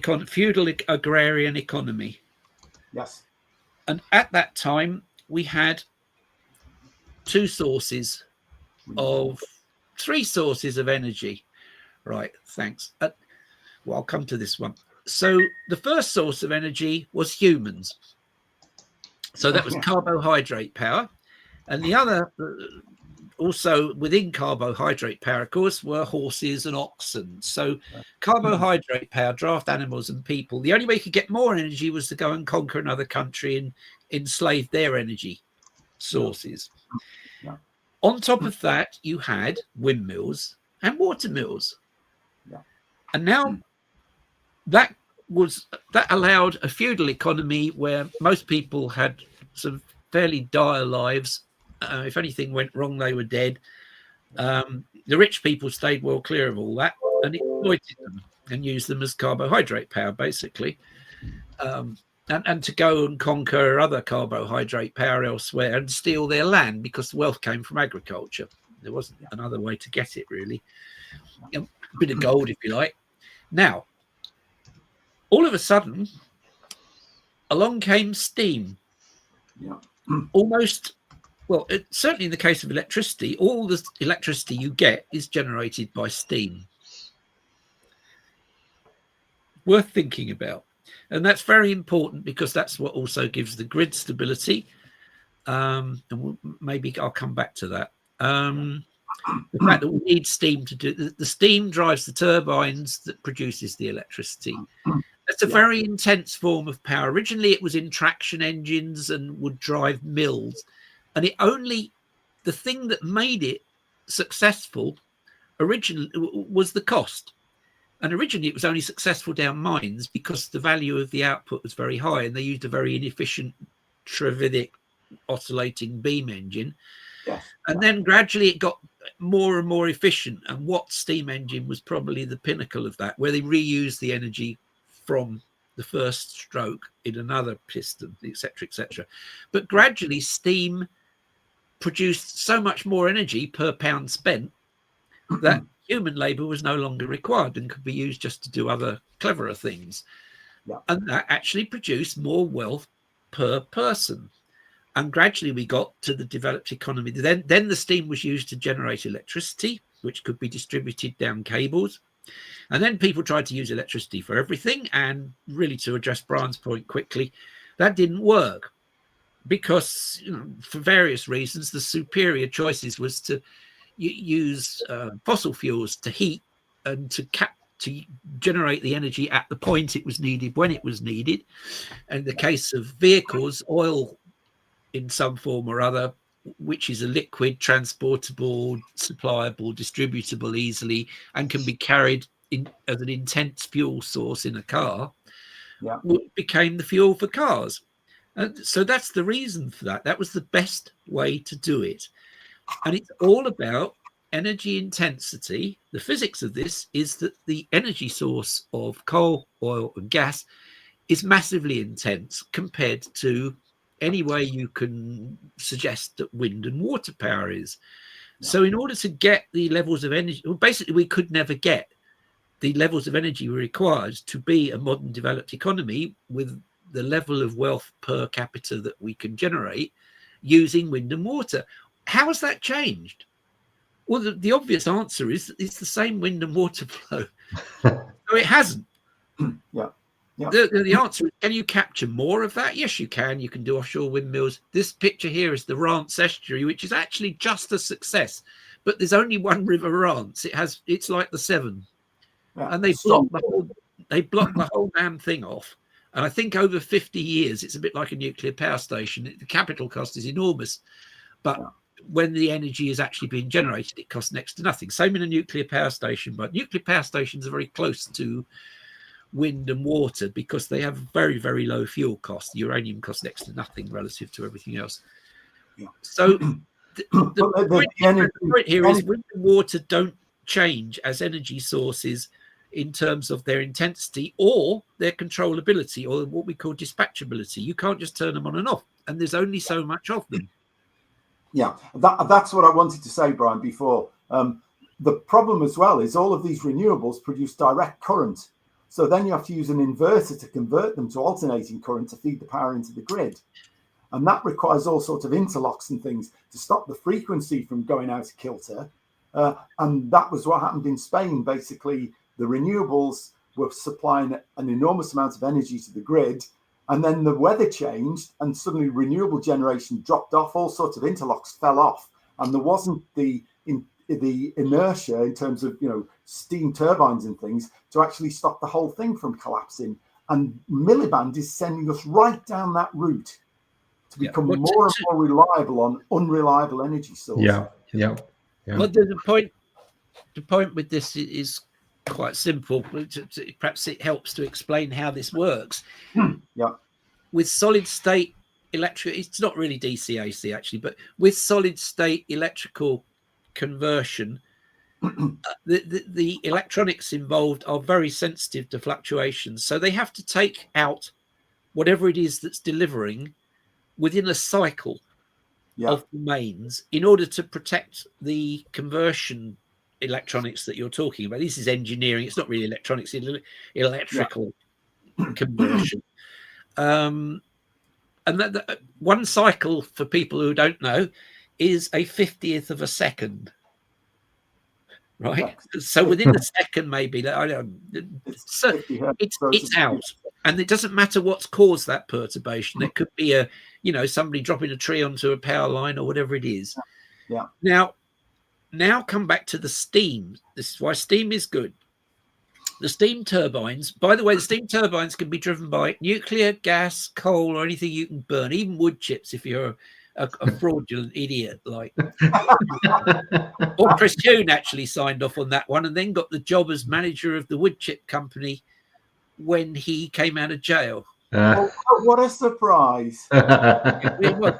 agrarian economy. Yes. And at that time, we had three sources of energy. Right, thanks. Well, I'll come to this one. So the first source of energy was humans. So that was carbohydrate power. And the other, also within carbohydrate power, of course, were horses and oxen. So carbohydrate power, draft animals and people. The only way you could get more energy was to go and conquer another country and enslave their energy sources. Yeah. On top of that, you had windmills and water mills. Yeah. And now that allowed a feudal economy where most people had some fairly dire lives. If anything went wrong, they were dead. The rich people stayed well clear of all that and exploited them and used them as carbohydrate power, basically. And to go and conquer other carbohydrate power elsewhere and steal their land, because the wealth came from agriculture. There wasn't another way to get it, really. A bit of gold, if you like. Now, all of a sudden, along came steam. Yeah. Certainly in the case of electricity, all the electricity you get is generated by steam. Worth thinking about. And that's very important because that's what also gives the grid stability. And maybe I'll come back to that. The fact that we need steam to do the steam drives the turbines that produces the electricity. It's a very intense form of power. Originally, it was in traction engines and would drive mills. And the thing that made it successful originally was the cost. And originally, it was only successful down mines because the value of the output was very high. And they used a very inefficient Trevithick oscillating beam engine. Yes. And then gradually it got more and more efficient. And Watt's steam engine was probably the pinnacle of that, where they reused the energy from the first stroke in another piston, etc., etc. But gradually, steam produced so much more energy per pound spent that human labor was no longer required and could be used just to do other cleverer things. Yeah. And that actually produced more wealth per person. And gradually we got to the developed economy. Then the steam was used to generate electricity, which could be distributed down cables. And then people tried to use electricity for everything. And really, to address Brian's point quickly, that didn't work because, for various reasons, the superior choices was to use fossil fuels to heat and to generate the energy at the point it was needed when it was needed. And in the case of vehicles, oil in some form or other, which is a liquid, transportable, supplyable, distributable easily, and can be carried in as an intense fuel source in a car, became the fuel for cars. And so that's the reason for that. That was the best way to do it. And it's all about energy intensity. The physics of this is that the energy source of coal, oil, and gas is massively intense compared to any way you can suggest that wind and water power is. So in order to get the levels of energy, basically we could never get the levels of energy required to be a modern developed economy with the level of wealth per capita that we can generate using wind and water. How has that changed? Well, the obvious answer is it's the same wind and water flow. So it hasn't. The answer is, can you capture more of that? Yes, you can. You can do offshore windmills. This picture here is the Rance estuary, which is actually just a success. But there's only one river, Rance. It's like the Severn. And they block the whole damn thing off. And I think over 50 years, it's a bit like a nuclear power station. The capital cost is enormous, but when the energy is actually being generated, it costs next to nothing. Same in a nuclear power station, but nuclear power stations are very close to wind and water because they have very, very low fuel costs. The uranium costs next to nothing relative to everything else. So the point here is wind and water don't change as energy sources in terms of their intensity or their controllability or what we call dispatchability. You can't just turn them on and off, and there's only so much of them. Yeah, that's what I wanted to say, Brian, before. The problem as well is all of these renewables produce direct current. So then you have to use an inverter to convert them to alternating current to feed the power into the grid. And that requires all sorts of interlocks and things to stop the frequency from going out of kilter. And that was what happened in Spain. Basically, the renewables were supplying an enormous amount of energy to the grid. And then the weather changed and suddenly renewable generation dropped off. All sorts of interlocks fell off. And there wasn't the inertia in terms of, steam turbines and things to actually stop the whole thing from collapsing. And Miliband is sending us right down that route to become more and more reliable on unreliable energy sources. Yeah. Well, the point with this is quite simple. Perhaps it helps to explain how this works. With solid state it's not really DC-AC actually, but with solid state electrical conversion, the electronics involved are very sensitive to fluctuations. So they have to take out whatever it is that's delivering within a cycle of the mains in order to protect the conversion electronics that you're talking about. This is engineering. It's not really electronics, it's electrical conversion. And that one cycle, for people who don't know, is a 50th of a second. Right, so within a second, maybe so it's out, and it doesn't matter what's caused that perturbation. It could be somebody dropping a tree onto a power line or whatever it is. Now come back to the steam. This is why steam is good. The steam turbines, by the way, the steam turbines can be driven by nuclear, gas, coal, or anything you can burn, even wood chips if you're a fraudulent idiot like. Or Chris Huhne actually signed off on that one and then got the job as manager of the wood chip company when he came out of jail. What a surprise. Back to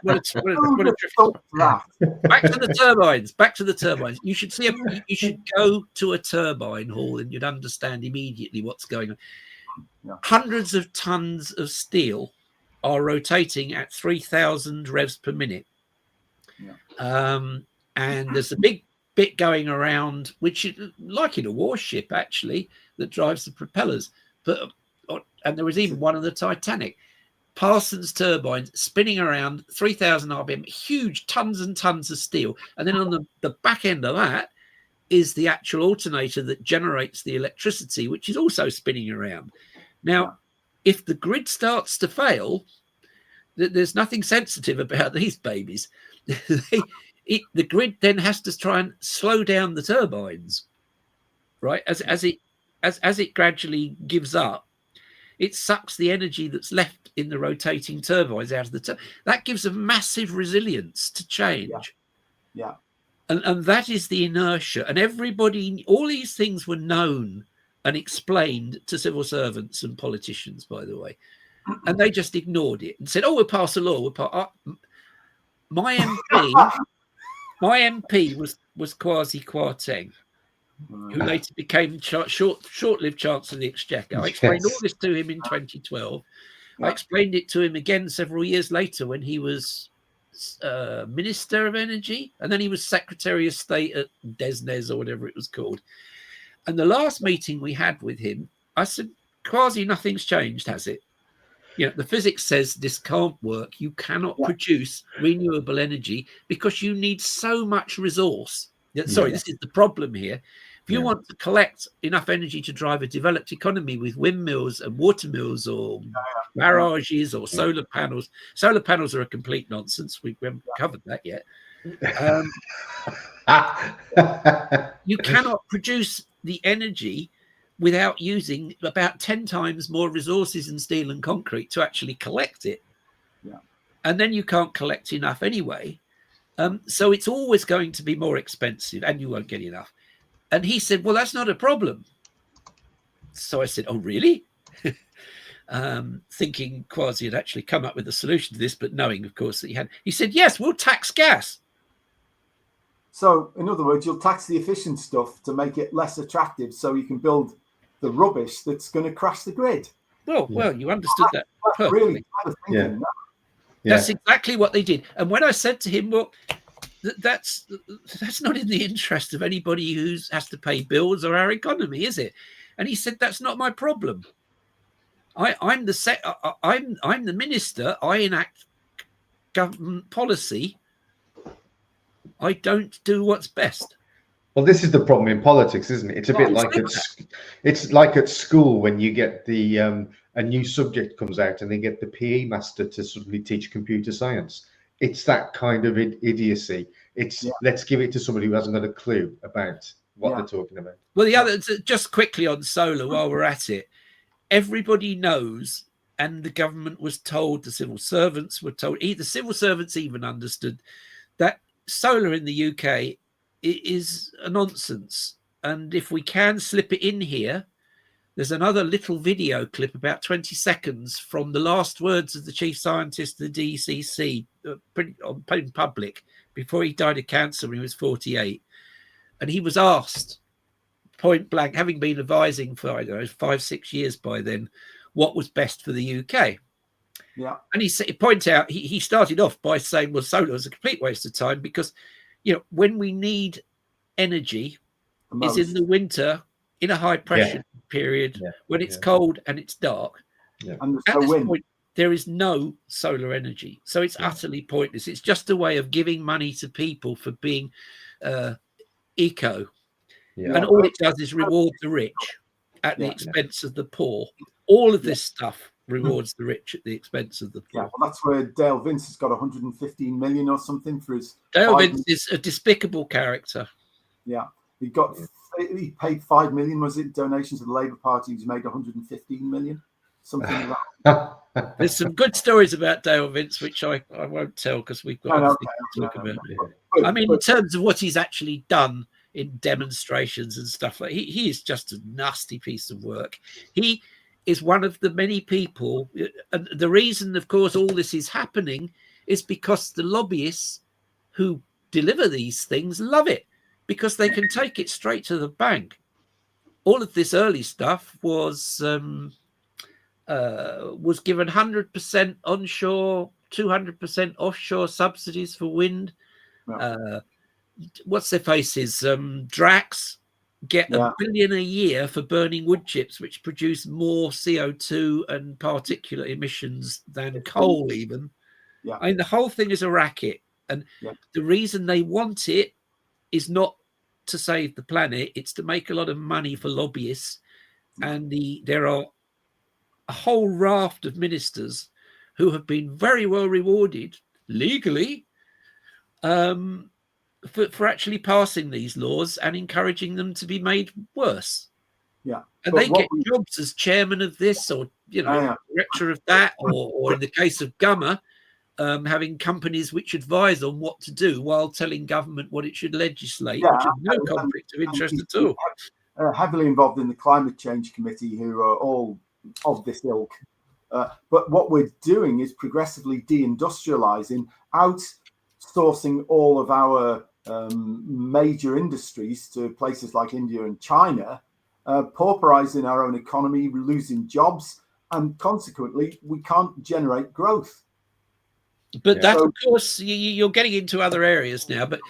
the turbines. You should go to a turbine hall and you'd understand immediately what's going on. Hundreds of tons of steel are rotating at 3,000 revs per minute. And there's a big bit going around, which is like in a warship, actually, that drives the propellers. And there was even one on the Titanic. Parsons turbines spinning around 3,000 RPM, huge tons and tons of steel. And then on the back end of that is the actual alternator that generates the electricity, which is also spinning around. Now, if the grid starts to fail, there's nothing sensitive about these babies. The grid then has to try and slow down the turbines, right? As it gradually gives up, it sucks the energy that's left in the rotating turbines out of the that gives a massive resilience to change. And that is the inertia. And everybody, all these things were known and explained to civil servants and politicians, by the way, and they just ignored it and said, "Oh, we'll pass a law." My MP was Kwasi Kwarteng, who later became short-lived Chancellor of the Exchequer. I explained all this to him in 2012. I explained it to him again several years later when he was Minister of Energy, and then he was Secretary of State at Desnes or whatever it was called. And the last meeting we had with him, I said, "Kwasi, nothing's changed, has it? The physics says this can't work. You cannot produce renewable energy because you need so much resource. Sorry, this is the problem here. If you want to collect enough energy to drive a developed economy with windmills and water mills or barrages or solar panels are a complete nonsense. We haven't covered that yet. You cannot produce the energy without using about 10 times more resources in steel and concrete to actually collect it. Yeah. And then you can't collect enough anyway. So it's always going to be more expensive and you won't get enough. And he said, well, that's not a problem. So I said, oh, really? Thinking Kwasi had actually come up with a solution to this, but knowing, of course, that he had. He said, yes, we'll tax gas. So, in other words, you'll tax the efficient stuff to make it less attractive so you can build the rubbish that's going to crash the grid. Well, you understood that perfectly. Really kind of thinking. That's exactly what they did. And when I said to him, well, that's not in the interest of anybody who has to pay bills or our economy, is it? And he said, that's not my problem. I'm the minister. I enact government policy. I don't do what's best. Well, this is the problem in politics, isn't it? It's a bit like at school when you get the a new subject comes out and they get the PE master to suddenly teach computer science. It's that kind of idiocy. It's let's give it to somebody who hasn't got a clue about what they're talking about. Well, the other, just quickly on solar while we're at it, everybody knows, and the government was told, the civil servants were told, the civil servants even understood that solar in the UK is a nonsense. And if we can slip it in here, there's another little video clip, about 20 seconds, from the last words of the chief scientist of the DCC in public before he died of cancer when he was 48. And he was asked point blank, having been advising for, I don't know, 5-6 years by then, what was best for the UK. Yeah. And he pointed out, he started off by saying, well, solar is a complete waste of time because, when we need energy is in the winter in a high pressure period when it's cold and it's dark. Yeah. And at this point, there is no solar energy. So it's utterly pointless. It's just a way of giving money to people for being eco. Yeah. And all it does is reward the rich at the expense of the poor. All of this stuff rewards the rich at the expense of the poor. Yeah, well, that's where Dale Vince has got 115 million or something for his. Dale Vince is a despicable character. Yeah, he paid 5 million. Was it donations to the Labour Party? He's made 115 million, something like that. There's some good stories about Dale Vince, which I won't tell because we've got to talk about. I mean, in terms of what he's actually done in demonstrations and stuff like, he is just a nasty piece of work. He is one of the many people, and the reason, of course, all this is happening is because the lobbyists who deliver these things love it, because they can take it straight to the bank. All of this early stuff was given 100% onshore, 200% offshore subsidies for wind. What's their faces? Drax get $1 billion a year for burning wood chips, which produce more CO2 and particulate emissions than coal even. I mean, the whole thing is a racket. And the reason they want it is not to save the planet, it's to make a lot of money for lobbyists. And there are a whole raft of ministers who have been very well rewarded legally for actually passing these laws and encouraging them to be made worse. Yeah. And they get jobs as chairman of this or, director of that, or in the case of Gummer, having companies which advise on what to do while telling government what it should legislate, which is no conflict of interest at all. Heavily involved in the Climate Change Committee, who are all of this ilk. But what we're doing is progressively deindustrializing, outsourcing all of our major industries to places like India and China, pauperizing our own economy, losing jobs, and consequently, we can't generate growth. But that, of course, you're getting into other areas now. But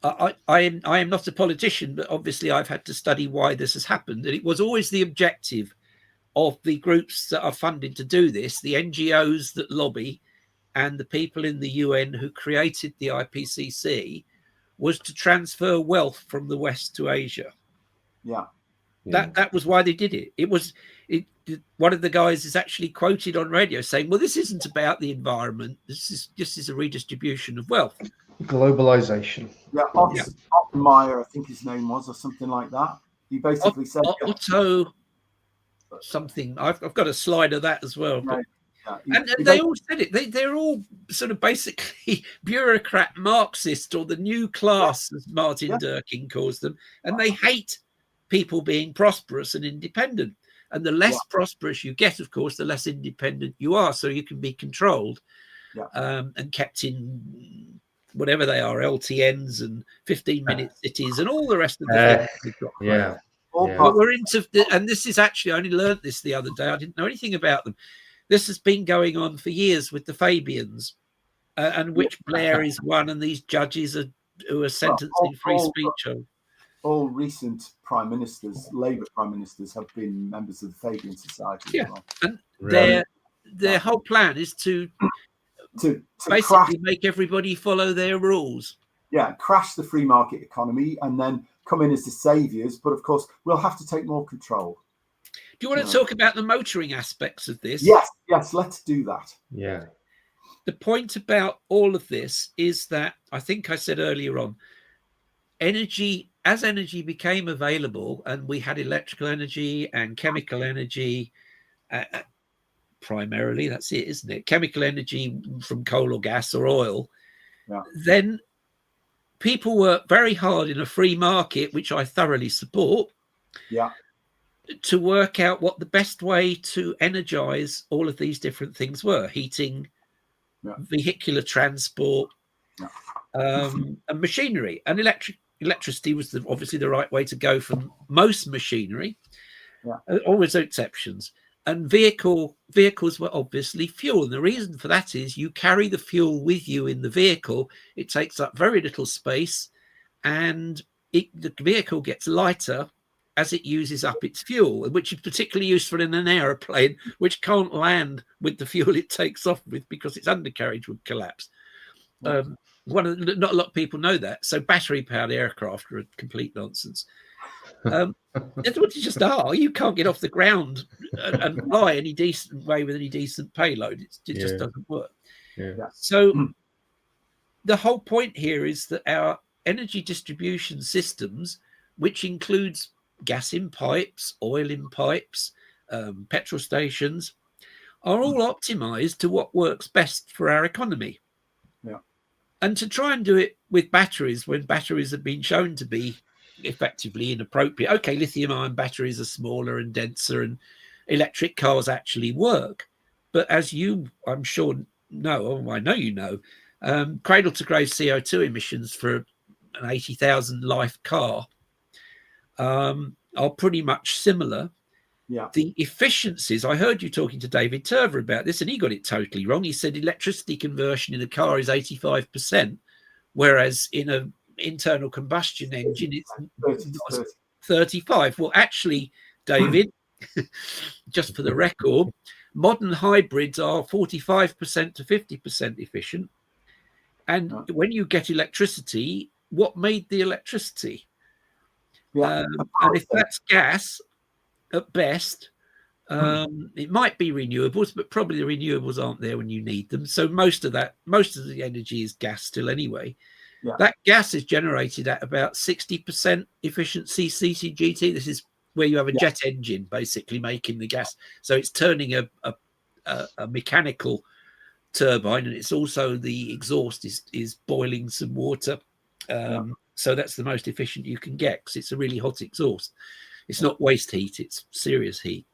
I am not a politician, but obviously I've had to study why this has happened. And it was always the objective of the groups that are funded to do this, the NGOs that lobby, and the people in the UN who created the IPCC, was to transfer wealth from the West to Asia. That was why they did it. One of the guys is actually quoted on radio saying, well, this isn't about the environment. This is a redistribution of wealth. Globalization. Ottenmeyer, I think his name was, or something like that. He basically said... something. I've got a slide of that as well. But, Yeah. and they all said it. They're all sort of basically bureaucrat Marxist, or the new class, as Martin Durkin calls them, and they hate people being prosperous and independent. And the less prosperous you get, of course, the less independent you are, so you can be controlled and kept in whatever they are, LTNs and 15-minute cities and all the rest of the things we've got. But we're into, and this is actually, I only learned this the other day. I didn't know anything about them. This has been going on for years with the Fabians, and which Blair is one, and these judges who are sentencing free speech. All recent prime ministers, Labour prime ministers, have been members of the Fabian Society. As well. And their whole plan is to basically crash, make everybody follow their rules. Yeah, crash the free market economy and then come in as the saviours. But of course, we'll have to take more control. Do you want to talk about the motoring aspects of this? Yes, let's do that. Yeah. The point about all of this is that, I think I said earlier on, as energy became available, and we had electrical energy and chemical energy, primarily, that's it, isn't it? Chemical energy from coal or gas or oil. Yeah. Then people work very hard in a free market, which I thoroughly support. Yeah. To work out what the best way to energize all of these different things were: heating, vehicular transport, and machinery. And electricity was obviously the right way to go for most machinery. Always exceptions. And vehicles were obviously fuel. And the reason for that is you carry the fuel with you in the vehicle. It takes up very little space, and the vehicle gets lighter as it uses up its fuel, which is particularly useful in an aeroplane, which can't land with the fuel it takes off with because its undercarriage would collapse. Not a lot of people know that. So battery-powered aircraft are a complete nonsense. That's what you just are. You can't get off the ground and fly any decent way with any decent payload. It just doesn't work. So the whole point here is that our energy distribution systems, which includes gas in pipes, oil in pipes, petrol stations, are all optimized to what works best for our economy. And to try and do it with batteries, when batteries have been shown to be effectively inappropriate. Okay, lithium-ion batteries are smaller and denser, and electric cars actually work. But as you, I'm sure, know, I know you know, cradle-to-grave CO2 emissions for an 80,000 life car are pretty much similar. The efficiencies, I heard you talking to David Turver about this, and he got it totally wrong. He said electricity conversion in a car is 85%, whereas in an internal combustion engine it's 35. Well, actually, David, just for the record, modern hybrids are 45% to 50% efficient. And when you get electricity, what made the electricity? And if that's gas, at best, it might be renewables, but probably the renewables aren't there when you need them. So most of the energy is gas still anyway. That gas is generated at about 60% efficiency CCGT. This is where you have a jet engine basically making the gas. So it's turning a mechanical turbine, and it's also the exhaust is boiling some water. So that's the most efficient you can get because it's a really hot exhaust. It's not waste heat, it's serious heat.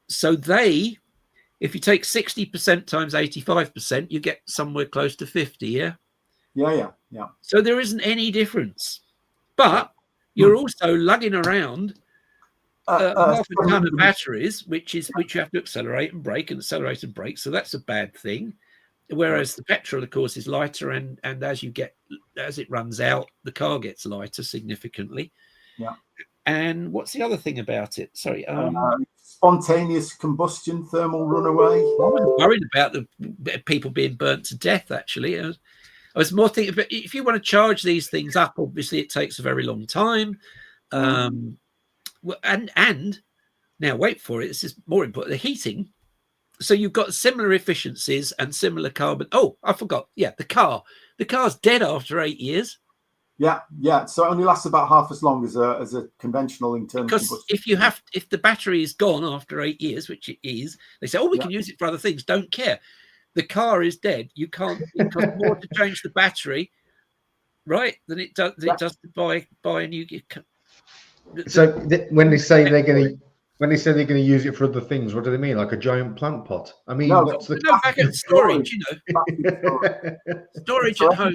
So if you take 60% times 85%, you get somewhere close to 50, So there isn't any difference. But you're also lugging around half a ton of batteries, which you have to accelerate and brake. So that's a bad thing. Whereas the petrol, of course, is lighter, and as it runs out, the car gets lighter significantly. And what's the other thing about it? Sorry. Spontaneous combustion, thermal runaway. I wasn't worried about the people being burnt to death, actually. I was more thinking, but if you want to charge these things up, obviously it takes a very long time. And now wait for it. This is more important. The heating. So you've got similar efficiencies and similar carbon. Oh, I forgot. Yeah, the car. The car's dead after 8 years. Yeah. So it only lasts about half as long as a conventional internal Because combustion. if the battery is gone after 8 years, which it is, they say, oh, we can use it for other things. Don't care. The car is dead. You can't. It costs more to change the battery, right, than it does to buy a new. So when they say they're going to use it for other things, what do they mean? Like a giant plant pot? I mean, what's the back at storage? Storage at home.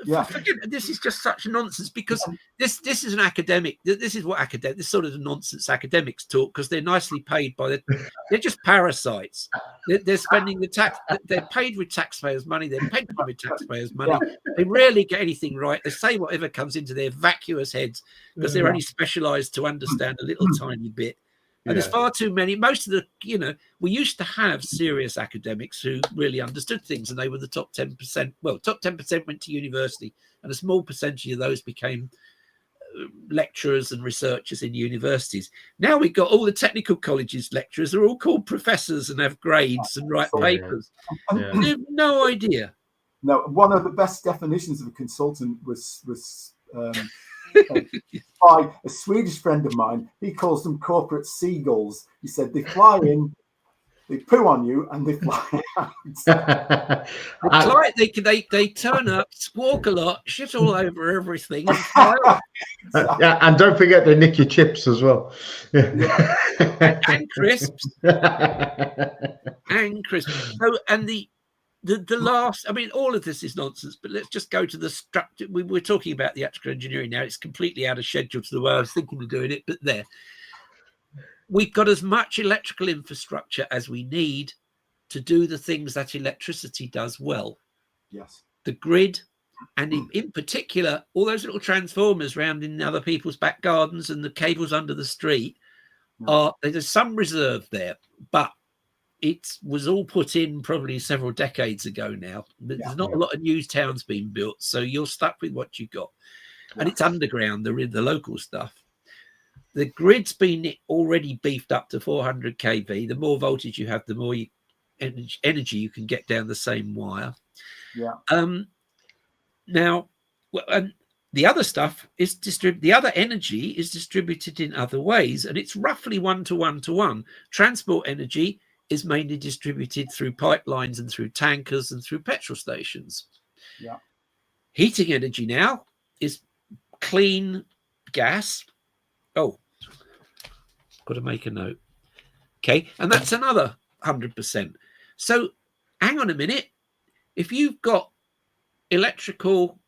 Yeah, this is just such nonsense, because this is an academic. This is what this sort of nonsense academics talk, because they're nicely paid they're just parasites. They're spending the tax. They're paid with taxpayers' money. They're paid with taxpayers' money. They rarely get anything right. They say whatever comes into their vacuous heads, because they're only specialised to understand a little tiny bit. And there's far too many. Most of we used to have serious academics who really understood things, and they were the top 10%. Well, top 10% went to university, and a small percentage of those became lecturers and researchers in universities. Now we've got all the technical colleges lecturers are all called professors and have grades and write papers. They have no idea. No, one of the best definitions of a consultant was by a Swedish friend of mine. He calls them corporate seagulls. He said they fly in, they poo on you, and they fly out. They turn up, squawk a lot, shit all over everything, and fly off. And don't forget they nick your chips as well. And crisps. And crisps. So, and the last, I mean, all of this is nonsense, but let's just go to the structure. We're talking about the electrical engineering now. It's completely out of schedule to the way I was thinking of doing it, but we've got as much electrical infrastructure as we need to do the things that electricity does well. Yes. The grid, and in particular, all those little transformers around in other people's back gardens and the cables under the street, there's some reserve there, but it was all put in probably several decades ago now. There's not a lot of new towns being built, so you're stuck with what you got. And it's underground, the local stuff. The grid's been already beefed up to 400 kV. The more voltage you have, the more energy you can get down the same wire. Now, and the other stuff is the other energy is distributed in other ways, and it's roughly 1 to 1 to 1. Transport energy is mainly distributed through pipelines and through tankers and through petrol stations. Heating energy now is clean gas. Oh, got to make a note. Okay, and that's another 100%. So hang on a minute. If you've got electrical,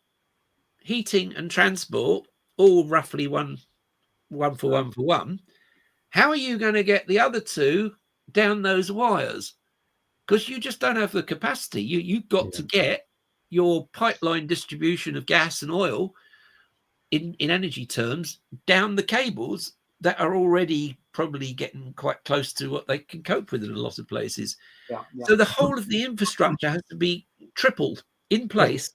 heating and transport all roughly one for one, how are you going to get the other two down those wires? Because you just don't have the capacity. You've got to get your pipeline distribution of gas and oil in energy terms down the cables that are already probably getting quite close to what they can cope with in a lot of places. So the whole of the infrastructure has to be tripled in place.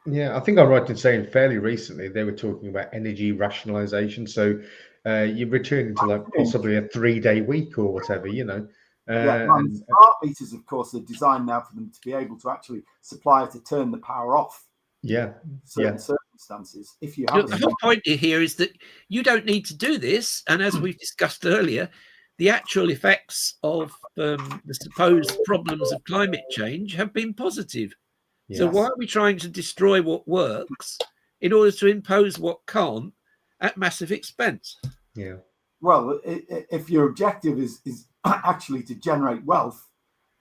I think I'm right in saying fairly recently they were talking about energy rationalization. So you're returning to like possibly a 3-day week or whatever, and smart meters, of course, are designed now for them to be able to actually supply to turn the power off. Certain circumstances. If you have the whole point here is that you don't need to do this, and as we've discussed earlier, the actual effects of the supposed problems of climate change have been positive. So why are we trying to destroy what works in order to impose what can't at massive expense? Well, if your objective is actually to generate wealth,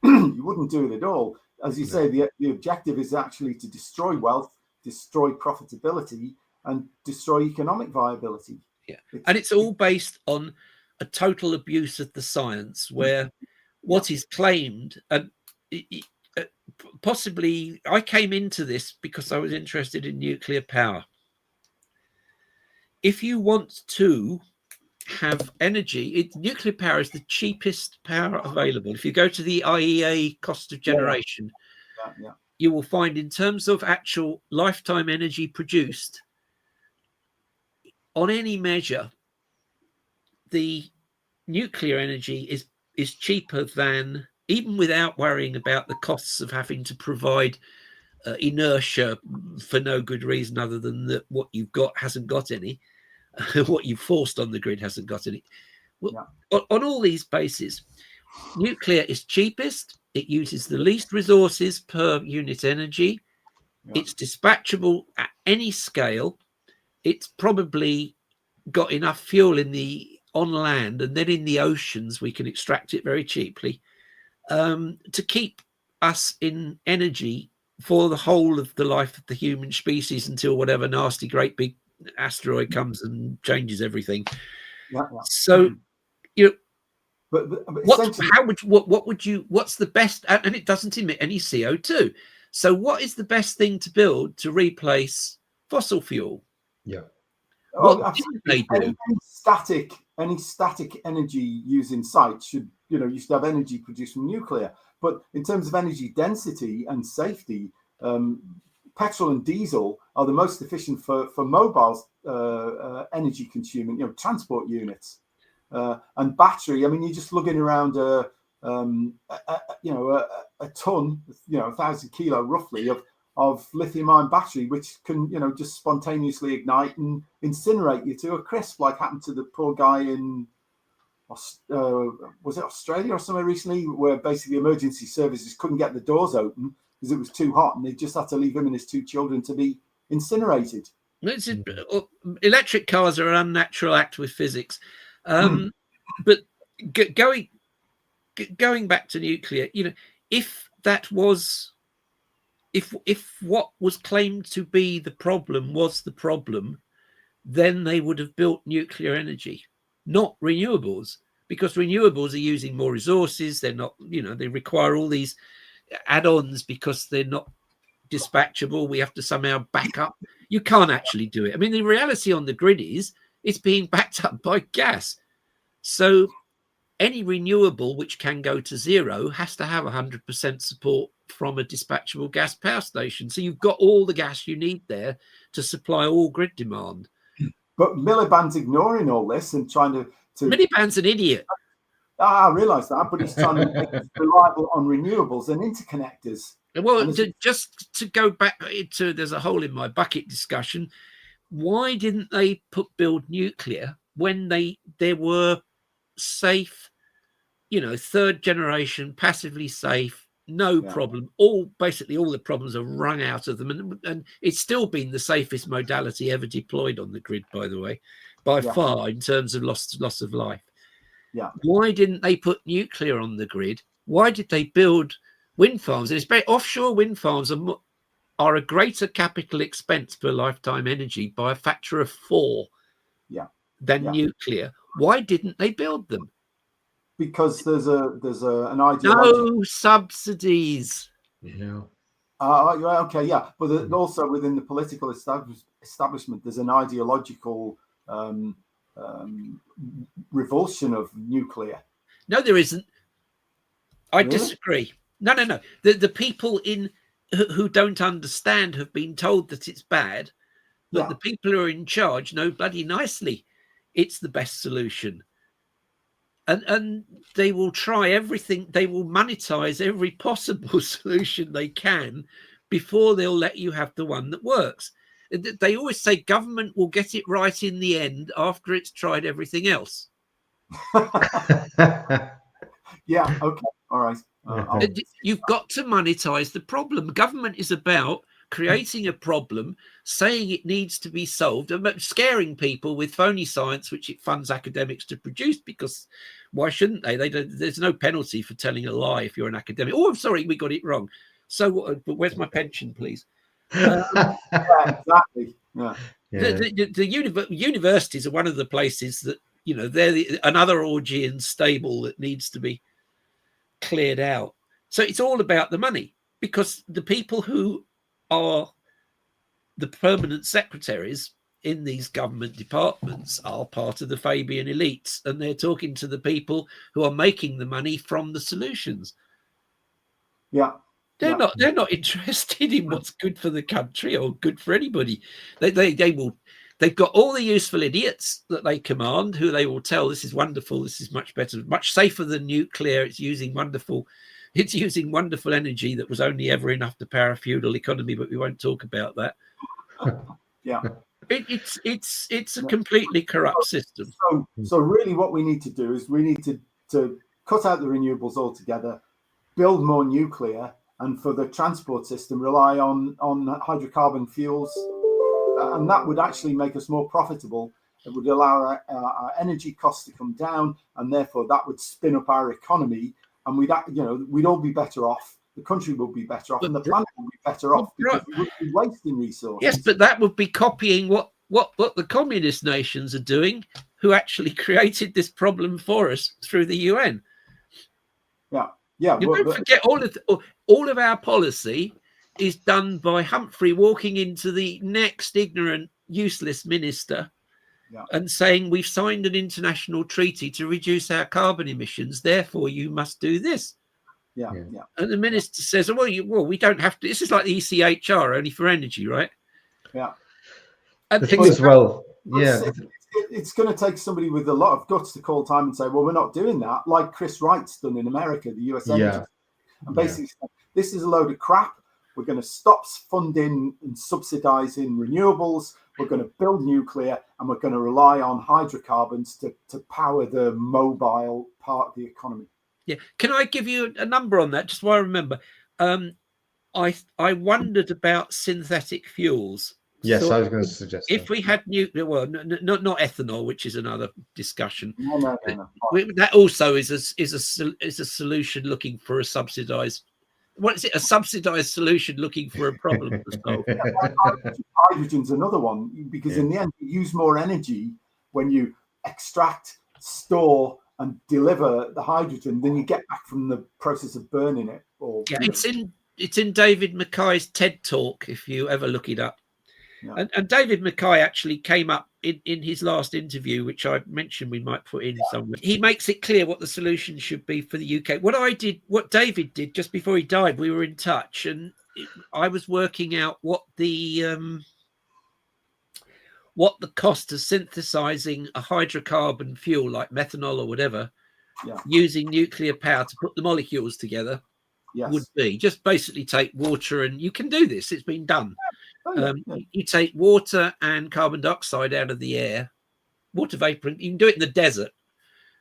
you wouldn't do it at all. As you say, the objective is actually to destroy wealth, destroy profitability, and destroy economic viability. And it's all based on a total abuse of the science, where what is claimed, and possibly I came into this because I was interested in nuclear power. If you want to have energy, nuclear power is the cheapest power available. If you go to the IEA cost of generation, you will find, in terms of actual lifetime energy produced, on any measure, the nuclear energy is cheaper than, even without worrying about the costs of having to provide inertia for no good reason other than that what you've got hasn't got any. What you've forced on the grid hasn't got any. Well, on all these bases, nuclear is cheapest. It uses the least resources per unit energy. It's dispatchable at any scale. It's probably got enough fuel on land, and then in the oceans we can extract it very cheaply to keep us in energy for the whole of the life of the human species until whatever nasty great big asteroid comes and changes everything. So but what's the best, and it doesn't emit any CO2, so what is the best thing to build to replace fossil fuel? What didn't they do? Any static energy using sites should, you should have energy produced from nuclear. But in terms of energy density and safety, petrol and diesel are the most efficient for mobile energy consuming, transport units. And battery, I mean, you're just lugging around a ton, 1,000 kilo roughly of lithium-ion battery, which can, just spontaneously ignite and incinerate you to a crisp, like happened to the poor guy in, was it Australia or somewhere recently, where basically emergency services couldn't get the doors open because it was too hot, and they just had to leave him and his 2 children to be incinerated. Electric cars are an unnatural act with physics. But going back to nuclear, if what was claimed to be the problem was the problem, then they would have built nuclear energy, not renewables, because renewables are using more resources. They're not, they require all these add-ons because they're not dispatchable. We have to somehow back up. You can't actually do it. I mean, the reality on the grid is it's being backed up by gas. So any renewable which can go to zero has to have 100% support from a dispatchable gas power station. So you've got all the gas you need there to supply all grid demand. But Miliband's ignoring all this and trying to... Miliband's an idiot. I realise that, but he's trying to make it reliable on renewables and interconnectors. Well, just to go back to, there's a hole in my bucket discussion. Why didn't they build nuclear when there were safe, third generation, passively safe, no problem? Basically all the problems are wrung out of them, and it's still been the safest modality ever deployed on the grid, by the way, by far, in terms of loss of life. Why didn't they put nuclear on the grid? Why did they build wind farms? And it's offshore wind farms are a greater capital expense per lifetime energy by a factor of 4 than nuclear. Why didn't they build them? Because there's an ideology. No subsidies. Okay, but also within the political establishment, there's an ideological revulsion of nuclear. No, there isn't. I disagree. No. The people who don't understand have been told that it's bad, but the people who are in charge know bloody nicely it's the best solution. And they will try everything. They will monetize every possible solution they can before they'll let you have the one that works. They always say government will get it right in the end after it's tried everything else. Yeah, okay, all right. You've got to monetize the problem. Government is about creating a problem, saying it needs to be solved, about scaring people with phony science, which it funds academics to produce, because why shouldn't they? There's no penalty for telling a lie if you're an academic. Oh, I'm sorry, we got it wrong. So but where's my pension, please? Yeah, exactly. Yeah. The universities are one of the places that, they're another Augean stable that needs to be cleared out. So it's all about the money, because the people who are the permanent secretaries in these government departments are part of the Fabian elites, and they're talking to the people who are making the money from the solutions. Yeah. They're not interested in what's good for the country or good for anybody. They've got all the useful idiots that they command, who they will tell this is wonderful, this is much better, much safer than nuclear, it's using wonderful It's using wonderful energy that was only ever enough to power a feudal economy, but we won't talk about that. Yeah. It's a completely corrupt system. So really what we need to do is we need to cut out the renewables altogether, build more nuclear, and for the transport system, rely on hydrocarbon fuels. And that would actually make us more profitable. It would allow our energy costs to come down, and therefore that would spin up our economy, and we'd all be better off. The country will be better off, and the planet will be better off because we wouldn't be wasting resources. Yes, but that would be copying what the communist nations are doing, who actually created this problem for us through the UN. Yeah. Don't forget, all of our policy is done by Humphrey walking into the next ignorant, useless minister and saying, we've signed an international treaty to reduce our carbon emissions, therefore you must do this. Yeah. And the minister says, well, we don't have to. This is like the ECHR, only for energy, right? Yeah. And the thing as well, it's going to take somebody with a lot of guts to call time and say, well, we're not doing that, like Chris Wright's done in America, the US Energy. And basically, this is a load of crap. We're going to stop funding and subsidizing renewables. We're going to build nuclear, and we're going to rely on hydrocarbons to power the mobile part of the economy. Yeah. Can I give you a number on that? Just so I remember. I wondered about synthetic fuels. Yes, so I was going to suggest if we had nuclear, well, not ethanol, which is another discussion. No. That also is a solution looking for a subsidized. What is it? A subsidized solution looking for a problem to solve. Hydrogen's another one, because in the end, you use more energy when you extract, store, and deliver the hydrogen than you get back from the process of burning it. It's in David Mackay's TED Talk, if you ever look it up. Yeah. And David Mackay actually came up in his last interview, which I mentioned we might put in somewhere. He makes it clear what the solution should be for the UK. What David did just before he died, we were in touch, and I was working out what the cost of synthesizing a hydrocarbon fuel like methanol or whatever, using nuclear power to put the molecules together would be. Just basically take water, and you can do this. It's been done. You take water and carbon dioxide out of the air, water vapor. You can do it in the desert.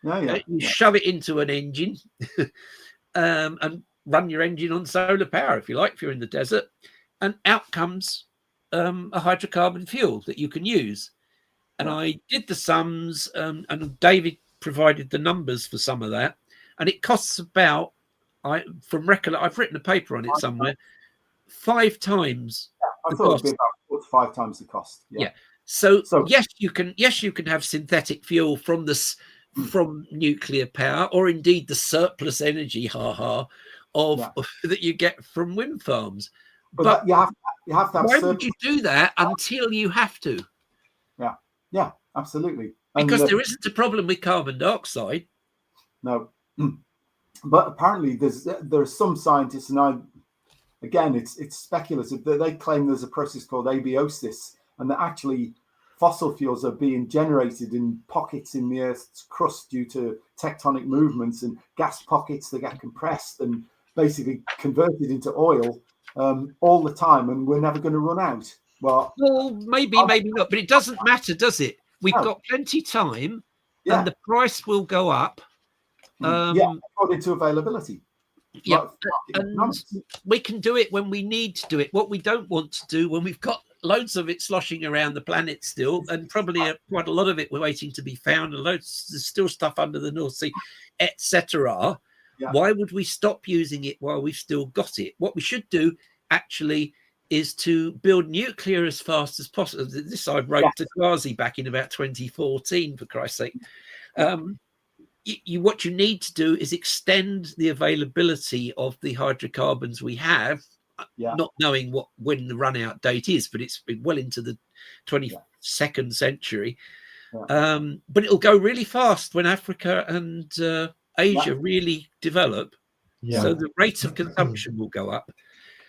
You shove it into an engine and run your engine on solar power, if you like, if you're in the desert, and out comes a hydrocarbon fuel that you can use. And I did the sums, and David provided the numbers for some of that, and it costs about, I've written a paper on it somewhere, 5 times. I thought it'd be about 5 times the cost. So yes, you can have synthetic fuel from nuclear power, or indeed the surplus energy, that you get from wind farms. But you have to have. Why would you do that until you have to? Yeah, absolutely. Because there isn't a problem with carbon dioxide. No, but apparently there are some scientists, and again, it's speculative, that they claim there's a process called abiosis, and that actually fossil fuels are being generated in pockets in the Earth's crust due to tectonic movements, and gas pockets that get compressed and basically converted into oil all the time, and we're never going to run out. Well, maybe not, but it doesn't matter, does it? We've got plenty time, and the price will go up. According to availability. And we can do it when we need to do it. What we don't want to do when we've got loads of it sloshing around the planet still, and probably quite a lot of it we're waiting to be found, and there's still stuff under the North Sea, etc. Why would we stop using it while we've still got it? What we should do actually is to build nuclear as fast as possible. This I wrote to Ghazi back in about 2014, for Christ's sake. What you need to do is extend the availability of the hydrocarbons we have, not knowing when the run out date is, but it's been well into the 22nd century. But it'll go really fast when Africa and Asia really develop. So the rate of consumption will go up.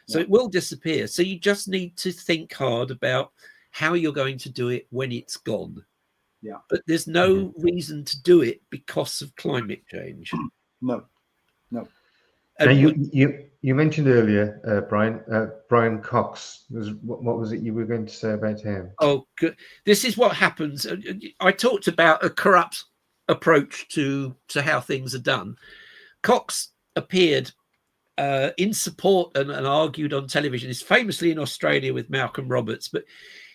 So it will disappear. So you just need to think hard about how you're going to do it when it's gone. But there's no reason to do it because of climate change. No. Now And you mentioned earlier, Brian Cox. What was it you were going to say about him? oh, this is what happens. I talked about a corrupt approach to how things are done. Cox appeared in support and argued on television. He's famously in Australia with Malcolm Roberts, but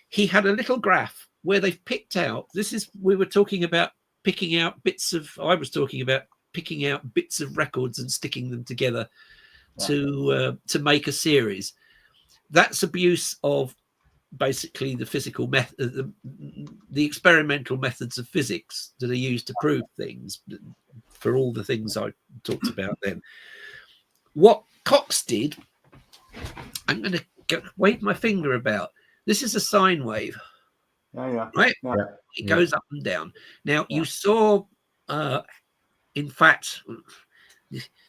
he had a little graph where they've picked out. We were talking about picking out bits of. I was talking about picking out bits of records and sticking them together to make a series. That's abuse of basically the physical method, the experimental methods of physics that are used to prove things, for all the things I talked about then. What Cox did, I'm going to wave my finger about. This is a sine wave. Right? Yeah. It goes up and down. Now, you saw, in fact,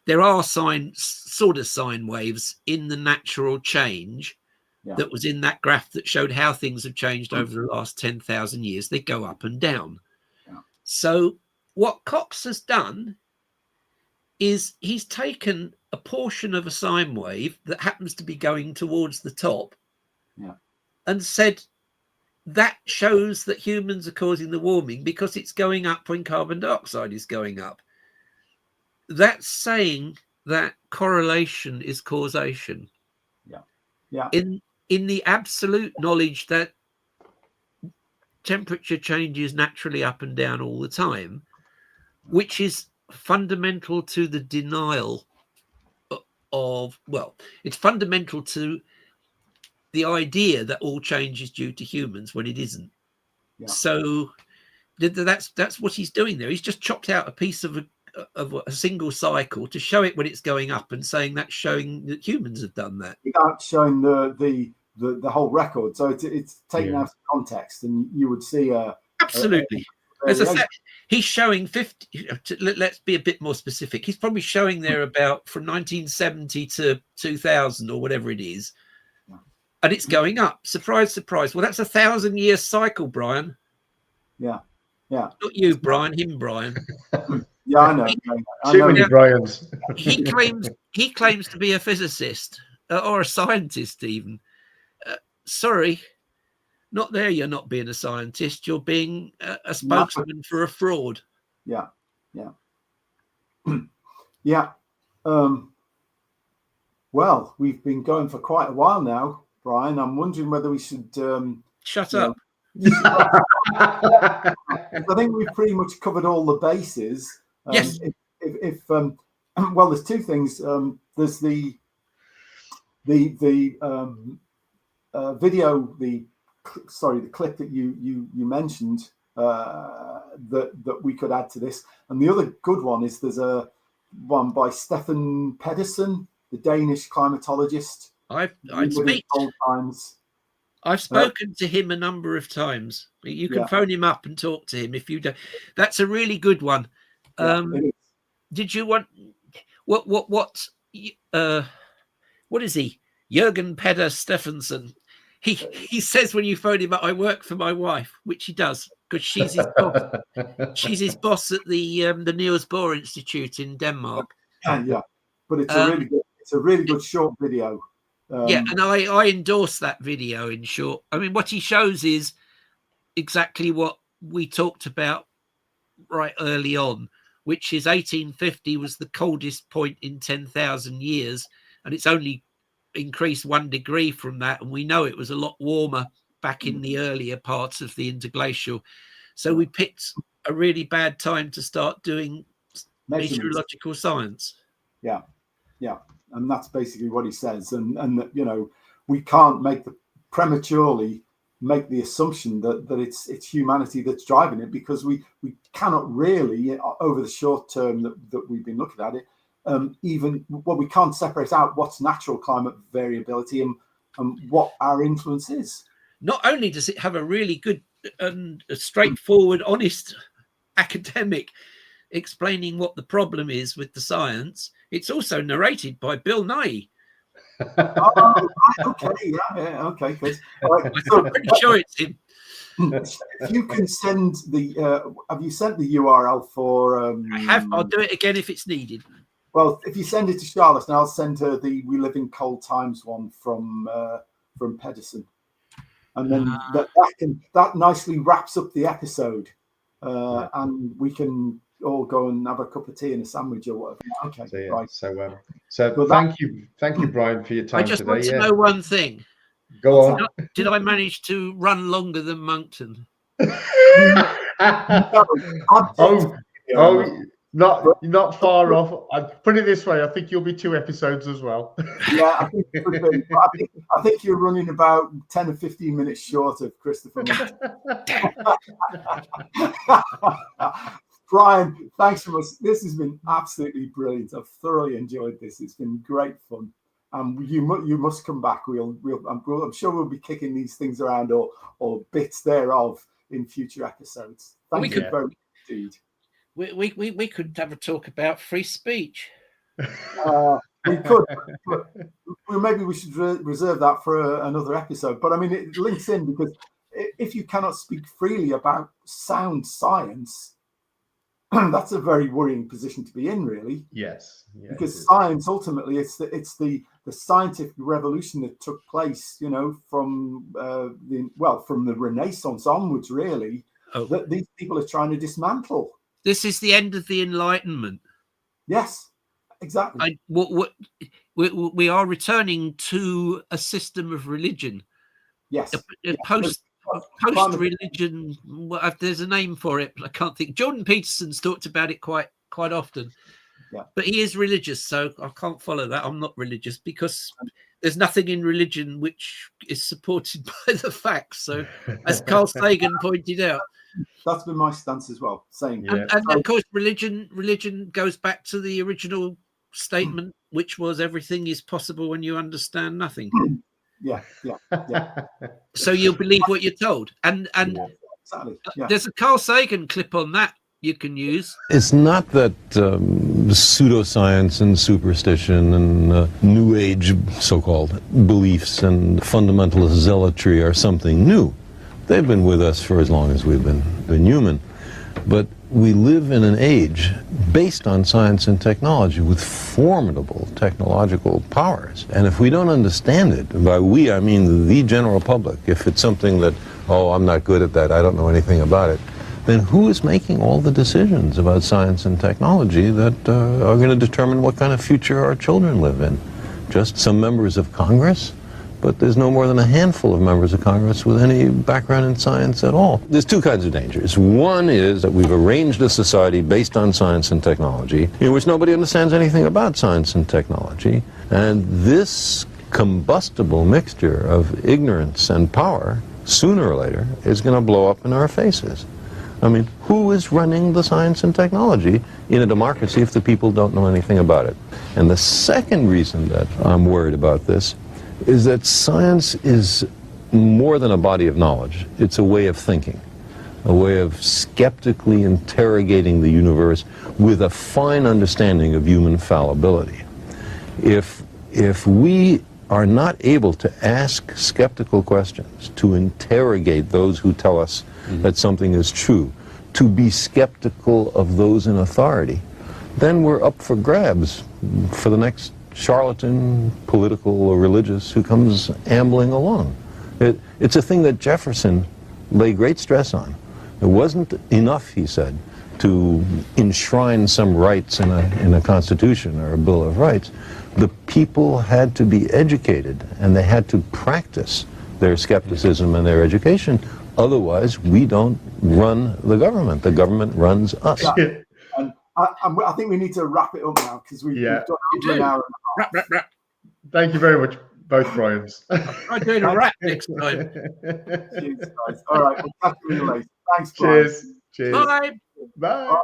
there are sort of sine waves in the natural change that was in that graph that showed how things have changed over the last 10,000 years. They go up and down. Yeah. So what Cox has done is he's taken a portion of a sine wave that happens to be going towards the top and said that shows that humans are causing the warming because it's going up when carbon dioxide is going up. That's saying that correlation is causation. In the absolute knowledge that temperature changes naturally up and down all the time, which is fundamental to the denial of, well, it's fundamental to the idea that all change is due to humans when it isn't. So that's what he's doing there. He's just chopped out a piece of a single cycle to show it when it's going up and saying that's showing that humans have done that. Without showing the whole record, so it's taken out of context, and you would see absolutely. He's showing 50. Let's be a bit more specific. He's probably showing there about from 1970 to 2000 or whatever it is, and it's going up. Surprise, surprise. Well, that's a 1,000-year cycle, Brian. Yeah. Not you, Brian. Him, Brian. Yeah, I know. Too many Brians. He claims to be a physicist or a scientist, even. Sorry, not there. You're not being a scientist. You're being a spokesman for a fraud. Yeah. Well, we've been going for quite a while now, Brian. I'm wondering whether we should shut up. I think we've pretty much covered all the bases. Yes. Well, there's two things. There's the video, the clip that you mentioned that we could add to this, and the other good one is there's a one by Stefan Pedersen, the Danish climatologist. I've spoken to him a number of times. You can phone him up and talk to him if you don't. That's a really good one. Did you want what is he? Jürgen Peder Stephenson. He says when you phone him up, I work for my wife, which he does because she's his boss. She's his boss at the Niels Bohr Institute in Denmark. But it's a really good short video. And I endorse that video in short. I mean, what he shows is exactly what we talked about right early on, which is 1850 was the coldest point in 10,000 years, and it's only increased 1 degree from that. And we know it was a lot warmer back in the earlier parts of the interglacial. So we picked a really bad time to start doing meteorological science. Yeah. And that's basically what he says. And that, we can't prematurely make the assumption that it's humanity that's driving it, because we cannot really, over the short term that we've been looking at it, we can't separate out what's natural climate variability and what our influence is. Not only does it have a really good and straightforward, honest academic explaining what the problem is with the science, it's also narrated by Bill Nye. Okay, good. I'm pretty sure it's him. If you can send have you sent the URL for? I have. I'll do it again if it's needed. Well, if you send it to Charlotte, and I'll send her the "We Live in Cold Times" one from Pedersen, and then that nicely wraps up the episode, and we can all go and have a cup of tea and a sandwich or whatever. Okay, So, yeah. right. So thank you, Brian, for your time I just today. want to know one thing. Go on. Did I manage to run longer than Moncton? Not far off. I'd put it this way: I think you'll be 2 episodes as well. Yeah, I think it could be. But I think you're running about 10 or 15 minutes short of Christopher. Brian, thanks so much. This has been absolutely brilliant. I've thoroughly enjoyed this. It's been great fun. You must come back. I'm sure we'll be kicking these things around or bits thereof in future episodes. Thank you very much indeed. We could have a talk about free speech. We could, but maybe we should reserve that for another episode. But I mean, it links in because if you cannot speak freely about sound science, that's a very worrying position to be in, really. Yes. Because science, ultimately, it's the scientific revolution that took place, from the Renaissance onwards, really, that these people are trying to dismantle. This is the end of the Enlightenment. Yes, exactly. We are returning to a system of religion. Yes. A post-religion. Well, there's a name for it, but I can't think. Jordan Peterson's talked about it quite often. Yeah. But he is religious, so I can't follow that. I'm not religious because there's nothing in religion which is supported by the facts. So, as Carl Sagan pointed out, that's been my stance as well. Saying, and of course, religion goes back to the original statement, which was everything is possible when you understand nothing. Yeah. So you'll believe what you're told, and exactly. Yeah. There's a Carl Sagan clip on that you can use. It's not that pseudoscience and superstition and New Age so-called beliefs and fundamentalist zealotry are something new. They've been with us for as long as we've been human. But we live in an age based on science and technology with formidable technological powers. And if we don't understand it, by we I mean the general public, if it's something that, I'm not good at that, I don't know anything about it, then who is making all the decisions about science and technology that are going to determine what kind of future our children live in? Just some members of Congress? But there's no more than a handful of members of Congress with any background in science at all. There's 2 kinds of dangers. One is that we've arranged a society based on science and technology in which nobody understands anything about science and technology. And this combustible mixture of ignorance and power, sooner or later, is going to blow up in our faces. I mean, who is running the science and technology in a democracy if the people don't know anything about it? And the second reason that I'm worried about this is that science is more than a body of knowledge. It's a way of thinking, a way of skeptically interrogating the universe with a fine understanding of human fallibility. If we are not able to ask skeptical questions, to interrogate those who tell us that something is true, to be skeptical of those in authority, then we're up for grabs for the next charlatan, political or religious, who comes ambling along. It's a thing that Jefferson lay great stress on. It wasn't enough, he said, to enshrine some rights in a constitution or a Bill of Rights. The people had to be educated, and they had to practice their skepticism and their education. Otherwise, we don't run the government. The government runs us. Yeah. I think we need to wrap it up now because we've done over an hour and a half. Wrap. Thank you very much, both Brians. I'm doing a wrap next time. Cheers, guys. All right, we'll catch you later. Thanks, Brian. Cheers. Bye. Bye.